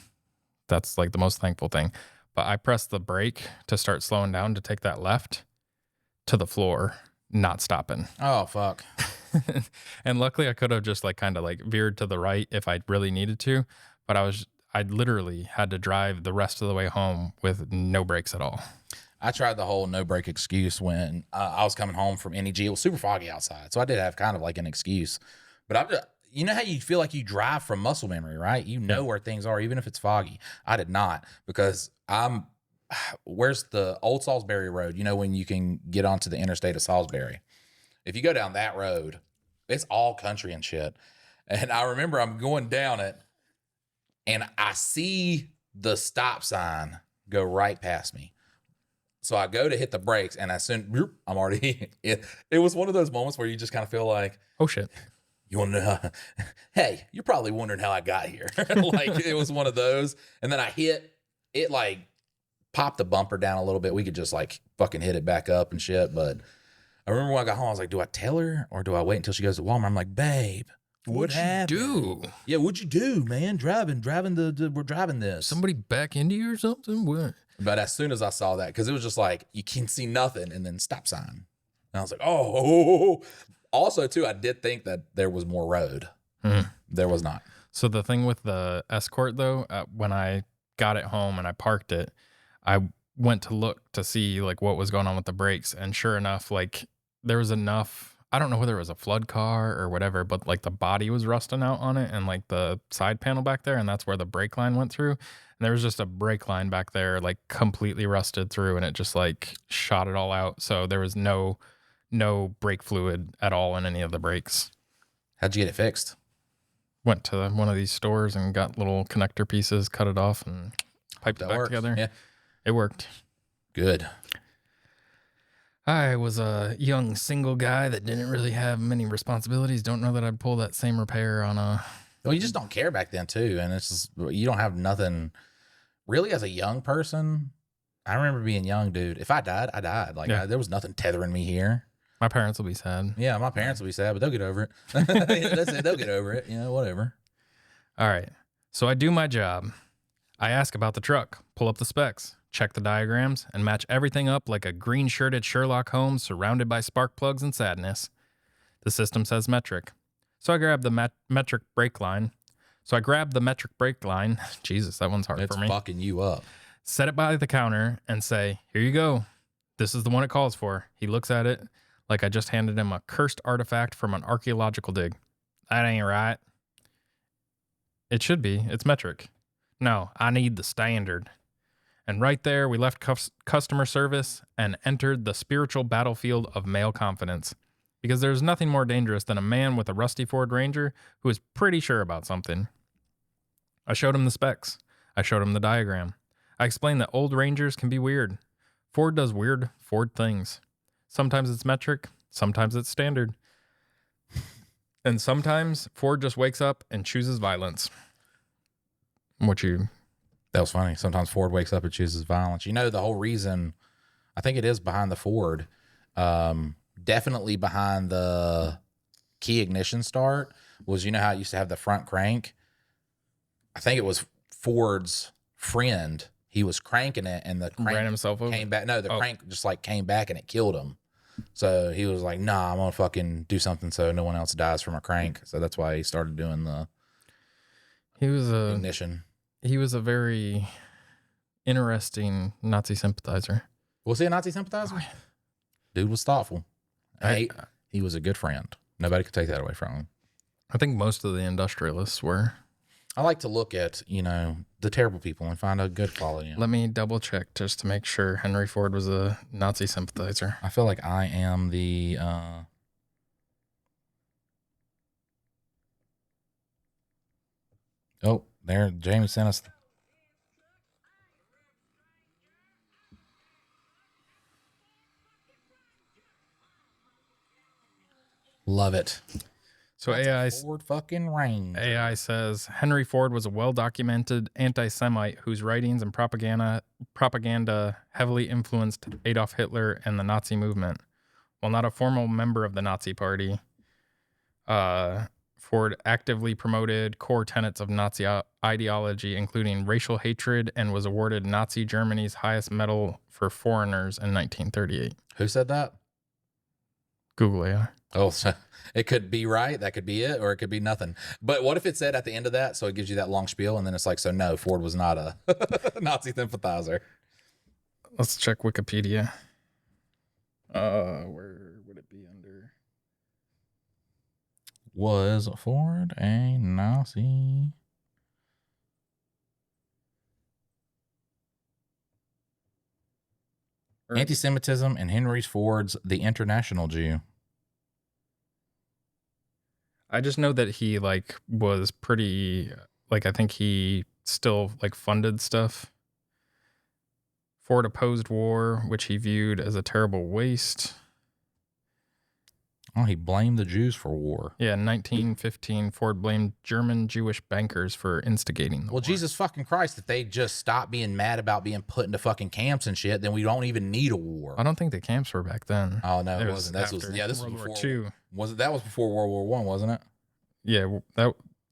That's like the most thankful thing. But I pressed the brake to start slowing down to take that left to the floor, not stopping. Oh, fuck. And luckily I could have just like kind of like veered to the right if I really needed to. But I literally had to drive the rest of the way home with no brakes at all. I tried the whole no brake excuse when I was coming home from NEG. It was super foggy outside, so I did have kind of like an excuse. But I'm just, you know how you feel like you drive from muscle memory, right? You know where things are, even if it's foggy. I did not, because where's the old Salisbury Road? You know, when you can get onto the interstate of Salisbury. If you go down that road, it's all country and shit. And I remember I'm going down it, and I see the stop sign go right past me. So I go to hit the brakes, and as soon, I'm already, it was one of those moments where you just kind of feel like, oh shit. You want to know how, hey, you're probably wondering how I got here. Like, it was one of those. And then I hit it, like popped the bumper down a little bit. We could just like fucking hit it back up and shit. But I remember when I got home, I was like, do I tell her or do I wait until she goes to Walmart? I'm like, babe, What'd you do? Yeah, what'd you do, man? We're driving this. Somebody back into you or something? What? But as soon as I saw that, because it was just like, you can see nothing, and then stop sign. And I was like, oh. Also, too, I did think that there was more road. There was not. So the thing with the Escort, though, when I got it home and I parked it, I went to look to see like what was going on with the brakes. And sure enough, like there was enough, I don't know whether it was a flood car or whatever, but like the body was rusting out on it and like the side panel back there. And that's where the brake line went through. And there was just a brake line back there, like completely rusted through, and it just like shot it all out. So there was no brake fluid at all in any of the brakes. How'd you get it fixed? Went to one of these stores and got little connector pieces, cut it off, and piped it back together. Yeah. It worked. Good. I was a young single guy that didn't really have many responsibilities. Don't know that I'd pull that same repair on a... Well, you just don't care back then, too. And it's just, you don't have nothing... Really, as a young person, I remember being young, dude. If I died, I died. Like, there was nothing tethering me here. My parents will be sad. Yeah, my parents will be sad, but they'll get over it. That's it. They'll get over it. You know, whatever. All right. So I do my job. I ask about the truck, pull up the specs, check the diagrams, and match everything up like a green-shirted Sherlock Holmes surrounded by spark plugs and sadness. The system says metric. So I grab the metric brake line. Jesus, that one's hard for me. It's fucking you up. Set it by the counter and say, here you go. This is the one it calls for. He looks at it like I just handed him a cursed artifact from an archaeological dig. That ain't right. It should be. It's metric. No, I need the standard. And right there, we left customer service and entered the spiritual battlefield of male confidence. Because there's nothing more dangerous than a man with a rusty Ford Ranger who is pretty sure about something. I showed him the specs. I showed him the diagram. I explained that old Rangers can be weird. Ford does weird Ford things. Sometimes it's metric, sometimes it's standard. And sometimes Ford just wakes up and chooses violence. That was funny. Sometimes Ford wakes up and chooses violence. You know, the whole reason, I think it is behind the Ford, definitely behind the key ignition start, was, you know how it used to have the front crank? I think it was Ford's friend. He was cranking it, and the crank ran himself over? Came back. No, the crank just like came back and it killed him. So he was like, nah, I'm going to fucking do something so no one else dies from a crank. So that's why he started doing the ignition. He was a very interesting Nazi sympathizer. Was he a Nazi sympathizer? Dude was thoughtful. He was a good friend. Nobody could take that away from him. I think most of the industrialists were. I like to look at, you know, the terrible people and find a good quality. Let me double check just to make sure Henry Ford was a Nazi sympathizer. I feel like I am the... Oh, there, Jamie sent us... Love it. So That's Ford fucking range. AI says Henry Ford was a well-documented anti-Semite whose writings and propaganda heavily influenced Adolf Hitler and the Nazi movement. While not a formal member of the Nazi Party, Ford actively promoted core tenets of Nazi ideology, including racial hatred, and was awarded Nazi Germany's highest medal for foreigners in 1938. Who said that? Google AI. Oh, so it could be right. That could be it, or it could be nothing. But what if it said at the end of that, so it gives you that long spiel, and then it's like, so no, Ford was not a Nazi sympathizer. Let's check Wikipedia. Where would it be under? Was Ford a Nazi? Anti-Semitism and Henry Ford's The International Jew. I just know that he was pretty, I think he still funded stuff. Ford opposed war, which he viewed as a terrible waste. Oh, he blamed the Jews for war. Yeah, in 1915, Ford blamed German Jewish bankers for instigating the war. Jesus fucking Christ, if they just stopped being mad about being put into fucking camps and shit, then we don't even need a war. I don't think the camps were back then. Oh, no, it wasn't. This was World before War II. That was before World War One, wasn't it? Yeah,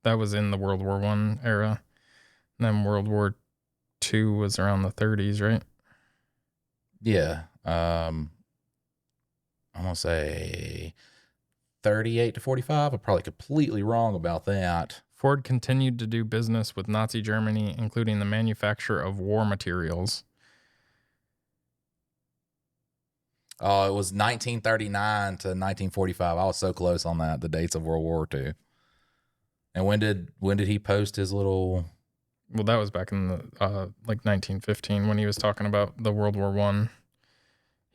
that was in the World War One era. And then World War II was around the 30s, right? Yeah. I'm going to say 38 to 45. I'm probably completely wrong about that. Ford continued to do business with Nazi Germany, including the manufacture of war materials. Oh, it was 1939 to 1945. I was so close on that, the dates of World War II. And when did he post his little... Well, that was back in the 1915 when he was talking about the World War One.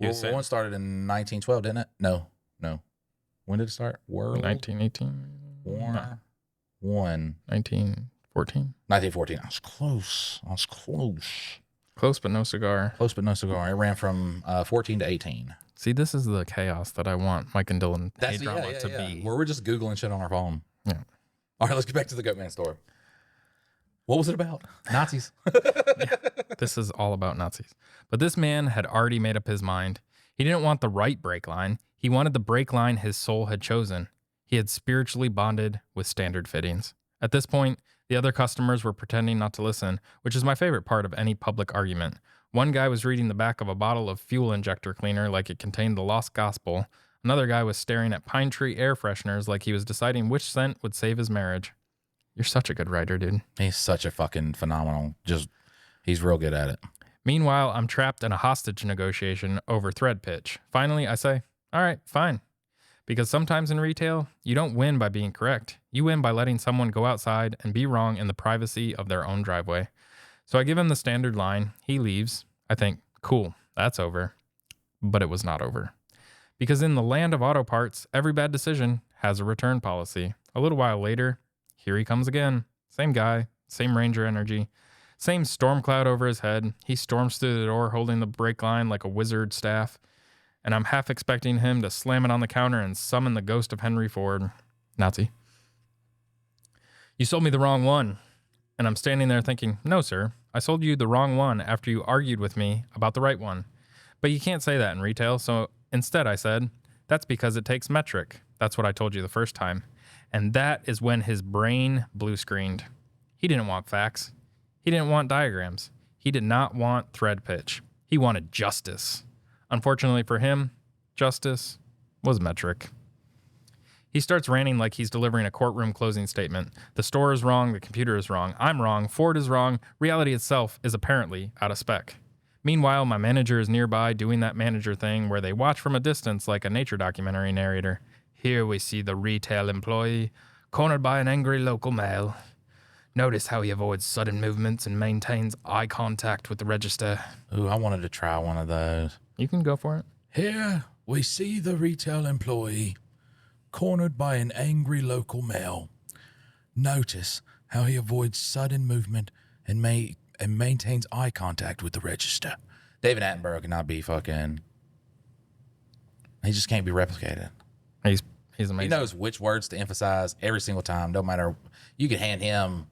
World War One started in 1912, didn't it? No. When did it start? 1918. War One. 1914. 1914. I was close. Close, but no cigar. It ran from 14 to 18. See, this is the chaos that I want Mike and Dylan drama to be. Where we're just Googling shit on our phone. Yeah. All right, let's get back to the Goatman story. What was it about? Nazis. Yeah, this is all about Nazis. But this man had already made up his mind. He didn't want the right brake line. He wanted the brake line his soul had chosen. He had spiritually bonded with standard fittings. At this point, the other customers were pretending not to listen, which is my favorite part of any public argument. One guy was reading the back of a bottle of fuel injector cleaner like it contained the lost gospel. Another guy was staring at pine tree air fresheners like he was deciding which scent would save his marriage. You're such a good writer, dude. He's such a fucking phenomenal. He's real good at it. Meanwhile, I'm trapped in a hostage negotiation over thread pitch. Finally, I say, all right, fine. Because sometimes in retail, you don't win by being correct. You win by letting someone go outside and be wrong in the privacy of their own driveway. So I give him the standard line. He leaves. I think, cool, that's over. But it was not over. Because in the land of auto parts, every bad decision has a return policy. A little while later, here he comes again. Same guy, same Ranger energy, same storm cloud over his head. He storms through the door holding the brake line like a wizard staff. And I'm half expecting him to slam it on the counter and summon the ghost of Henry Ford. Nazi. You sold me the wrong one. And I'm standing there thinking, no, sir, I sold you the wrong one after you argued with me about the right one. But you can't say that in retail, so instead I said, that's because it takes metric. That's what I told you the first time. And that is when his brain blue screened. He didn't want facts. He didn't want diagrams. He did not want thread pitch. He wanted justice. Unfortunately for him, justice was metric. He starts ranting like he's delivering a courtroom closing statement. The store is wrong, the computer is wrong, I'm wrong, Ford is wrong, reality itself is apparently out of spec. Meanwhile, my manager is nearby doing that manager thing where they watch from a distance like a nature documentary narrator. Here we see the retail employee, cornered by an angry local male. Notice how he avoids sudden movements and maintains eye contact with the register. Ooh, I wanted to try one of those. You can go for it. Here we see the retail employee, cornered by an angry local male. Notice how he avoids sudden movement and maintains eye contact with the register. David Attenborough cannot be fucking... He just can't be replicated. He's amazing. He knows which words to emphasize every single time. No matter, you can hand him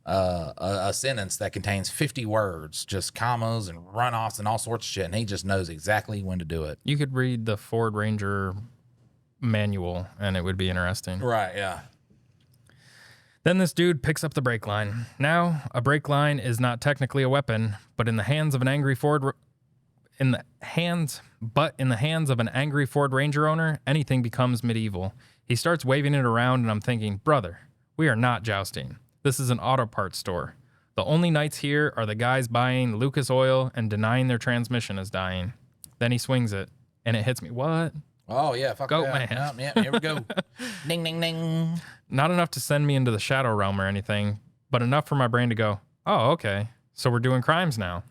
a sentence that contains 50 words, just commas and runoffs and all sorts of shit, and he just knows exactly when to do it. You could read the Ford Ranger manual, and it would be interesting. Right, yeah. Then this dude picks up the brake line. Now, a brake line is not technically a weapon, but in the hands of an angry Ford Ranger owner, anything becomes medieval. He starts waving it around, and I'm thinking, brother, we are not jousting. This is an auto parts store. The only knights here are the guys buying Lucas Oil and denying their transmission is dying. Then he swings it, and it hits me. What? Oh, yeah. Fuck Goat yeah. man. Yeah, here we go. Ding, ding, ding. Not enough to send me into the shadow realm or anything, but enough for my brain to go, oh, okay, so we're doing crimes now.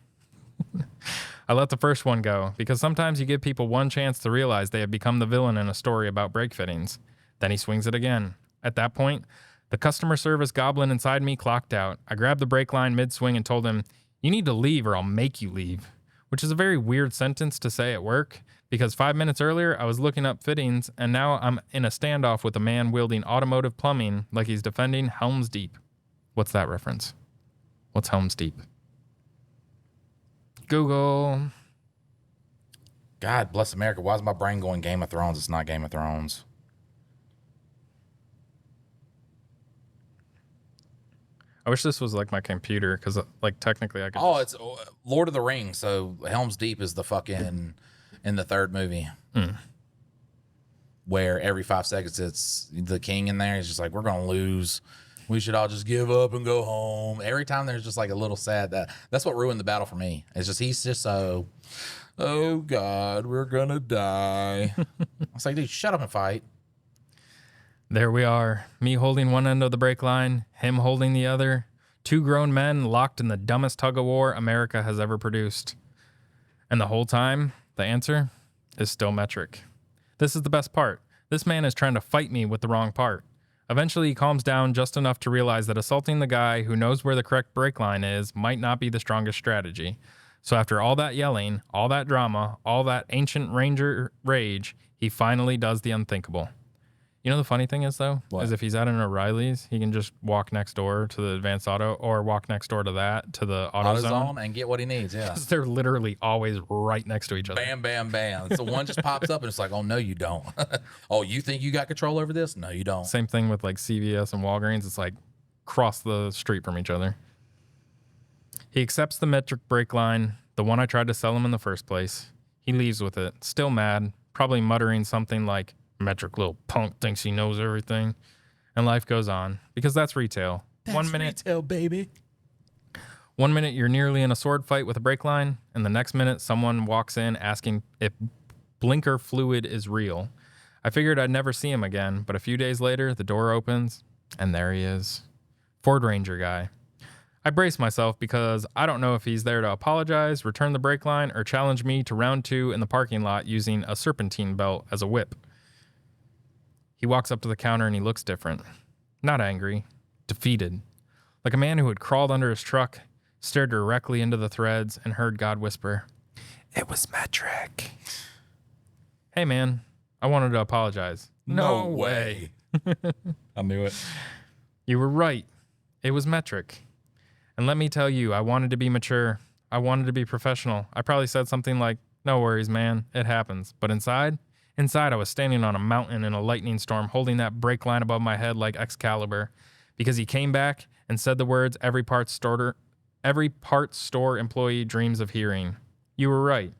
I let the first one go, because sometimes you give people one chance to realize they have become the villain in a story about brake fittings. Then he swings it again. At that point, the customer service goblin inside me clocked out. I grabbed the brake line mid-swing and told him, you need to leave or I'll make you leave, which is a very weird sentence to say at work, because 5 minutes earlier, I was looking up fittings, and now I'm in a standoff with a man wielding automotive plumbing like he's defending Helm's Deep. What's that reference? What's Helm's Deep? Google. God bless America. Why is my brain going Game of Thrones? It's not Game of Thrones. I wish this was like my computer, because like technically I could. Oh, it's Lord of the Rings. So Helm's Deep is the fucking in the third movie, where every 5 seconds it's the king in there. He's just like, we're gonna lose. We should all just give up and go home. Every time there's just like a little sad that's what ruined the battle for me. It's just he's just so, oh God, we're gonna die. I was like, dude, shut up and fight. There we are, me holding one end of the brake line, him holding the other. 2 grown men locked in the dumbest tug-of-war America has ever produced. And the whole time, the answer is still metric. This is the best part. This man is trying to fight me with the wrong part. Eventually, he calms down just enough to realize that assaulting the guy who knows where the correct brake line is might not be the strongest strategy. So after all that yelling, all that drama, all that ancient Ranger rage, he finally does the unthinkable. You know the funny thing is, though? What? Is if he's at an O'Reilly's, he can just walk next door to the Advanced Auto or walk next door to the AutoZone and get what he needs, yeah. Because they're literally always right next to each other. Bam, bam, bam. So one just pops up and it's like, oh, no, you don't. Oh, you think you got control over this? No, you don't. Same thing with like CVS and Walgreens. It's like cross the street from each other. He accepts the metric brake line, the one I tried to sell him in the first place. He leaves with it, still mad, probably muttering something like, metric little punk thinks he knows everything. And life goes on, because that's retail. That's 1 minute, retail, baby. 1 minute you're nearly in a sword fight with a brake line, and the next minute someone walks in asking if blinker fluid is real. I figured I'd never see him again, but a few days later, the door opens, and there he is. Ford Ranger guy. I brace myself because I don't know if he's there to apologize, return the brake line, or challenge me to round 2 in the parking lot using a serpentine belt as a whip. He walks up to the counter and he looks different. Not angry, defeated. Like a man who had crawled under his truck, stared directly into the threads, and heard God whisper, "It was metric." Hey man, I wanted to apologize. No way. I knew it. You were right. It was metric. And let me tell you, I wanted to be mature. I wanted to be professional. I probably said something like, no worries, man. It happens. But inside, I was standing on a mountain in a lightning storm, holding that brake line above my head like Excalibur, because he came back and said the words every parts store employee dreams of hearing. You were right.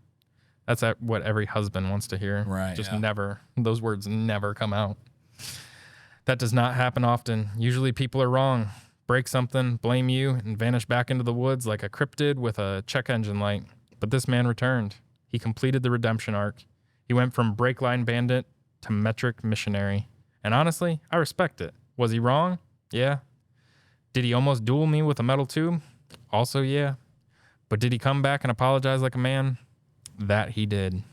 That's what every husband wants to hear. Right. Just never. Those words never come out. That does not happen often. Usually people are wrong. Break something, blame you, and vanish back into the woods like a cryptid with a check engine light. But this man returned. He completed the redemption arc. He went from brake line bandit to metric missionary. And honestly, I respect it. Was he wrong? Yeah. Did he almost duel me with a metal tube? Also, yeah. But did he come back and apologize like a man? That he did.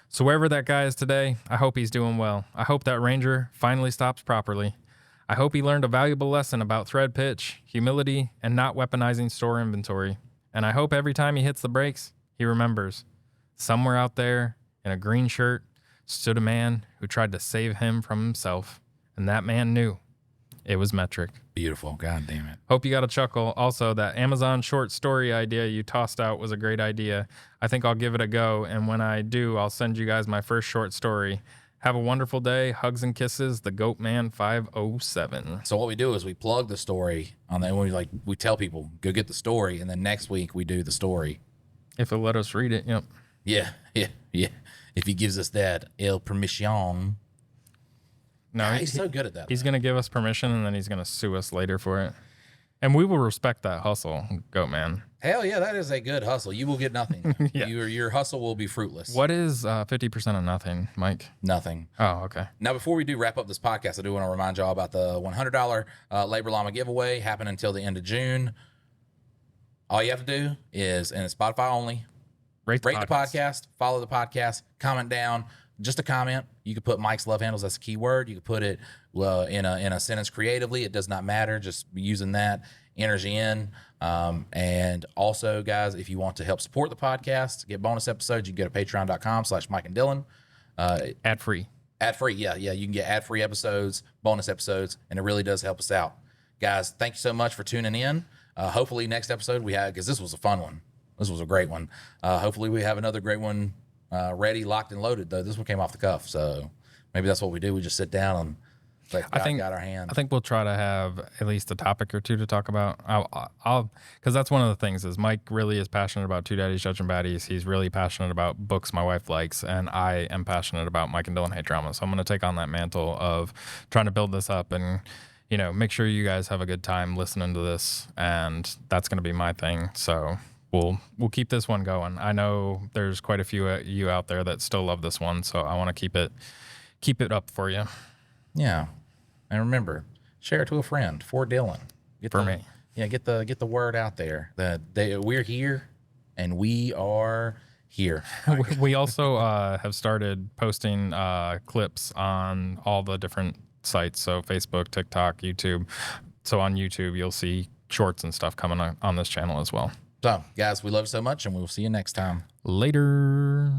So wherever that guy is today, I hope he's doing well. I hope that Ranger finally stops properly. I hope he learned a valuable lesson about thread pitch, humility, and not weaponizing store inventory. And I hope every time he hits the brakes, he remembers. Somewhere out there, in a green shirt, stood a man who tried to save him from himself, and that man knew it was metric. Beautiful. God damn it. Hope you got a chuckle. Also, that Amazon short story idea you tossed out was a great idea. I think I'll give it a go, and when I do, I'll send you guys my first short story. Have a wonderful day. Hugs and kisses, the Goat Man 507. So what we do is we plug the story on the, we tell people, go get the story, and then next week we do the story. If it'll let us read it, yep. Yeah. If he gives us that el permission. No, he's so good at that. He's going to give us permission, and then he's going to sue us later for it. And we will respect that hustle, Goat Man. Hell yeah, that is a good hustle. You will get nothing. Yeah. Your hustle will be fruitless. What is 50% of nothing, Mike? Nothing. Oh, okay. Now, before we do wrap up this podcast, I do want to remind y'all about the $100 Labor Llama giveaway happening until the end of June. All you have to do is, and it's Spotify only, rate the podcast, follow the podcast, comment down. Just a comment. You could put Mike's love handles. That's a key word. You could put it in a sentence creatively. It does not matter. Just using that energy in. And also, guys, if you want to help support the podcast, get bonus episodes, you can go to patreon.com/Mike and Dylan. Ad free. Yeah. You can get ad-free episodes, bonus episodes, and it really does help us out. Guys, thank you so much for tuning in. Hopefully next episode we have, because this was a fun one. This was a great one. Hopefully we have another great one ready, locked, and loaded, though. This one came off the cuff, so maybe that's what we do. We just sit down and got our hand. I think we'll try to have at least a topic or two to talk about. I'll because that's one of the things is Mike really is passionate about Two Daddies Judging Baddies. He's really passionate about books my wife likes, and I am passionate about Mike and Dylan Hate Drama. So I'm going to take on that mantle of trying to build this up and, you know, make sure you guys have a good time listening to this, and that's going to be my thing. So we'll keep this one going. I know there's quite a few of you out there that still love this one, so I want to keep it up for you. Yeah, and remember, share it to a friend for Dylan. Me. Yeah, get the word out there that we're here, and we are here. We also have started posting clips on all the different sites, so Facebook, TikTok, YouTube. So on YouTube, you'll see shorts and stuff coming on this channel as well. So, guys, we love you so much, and we will see you next time. Later.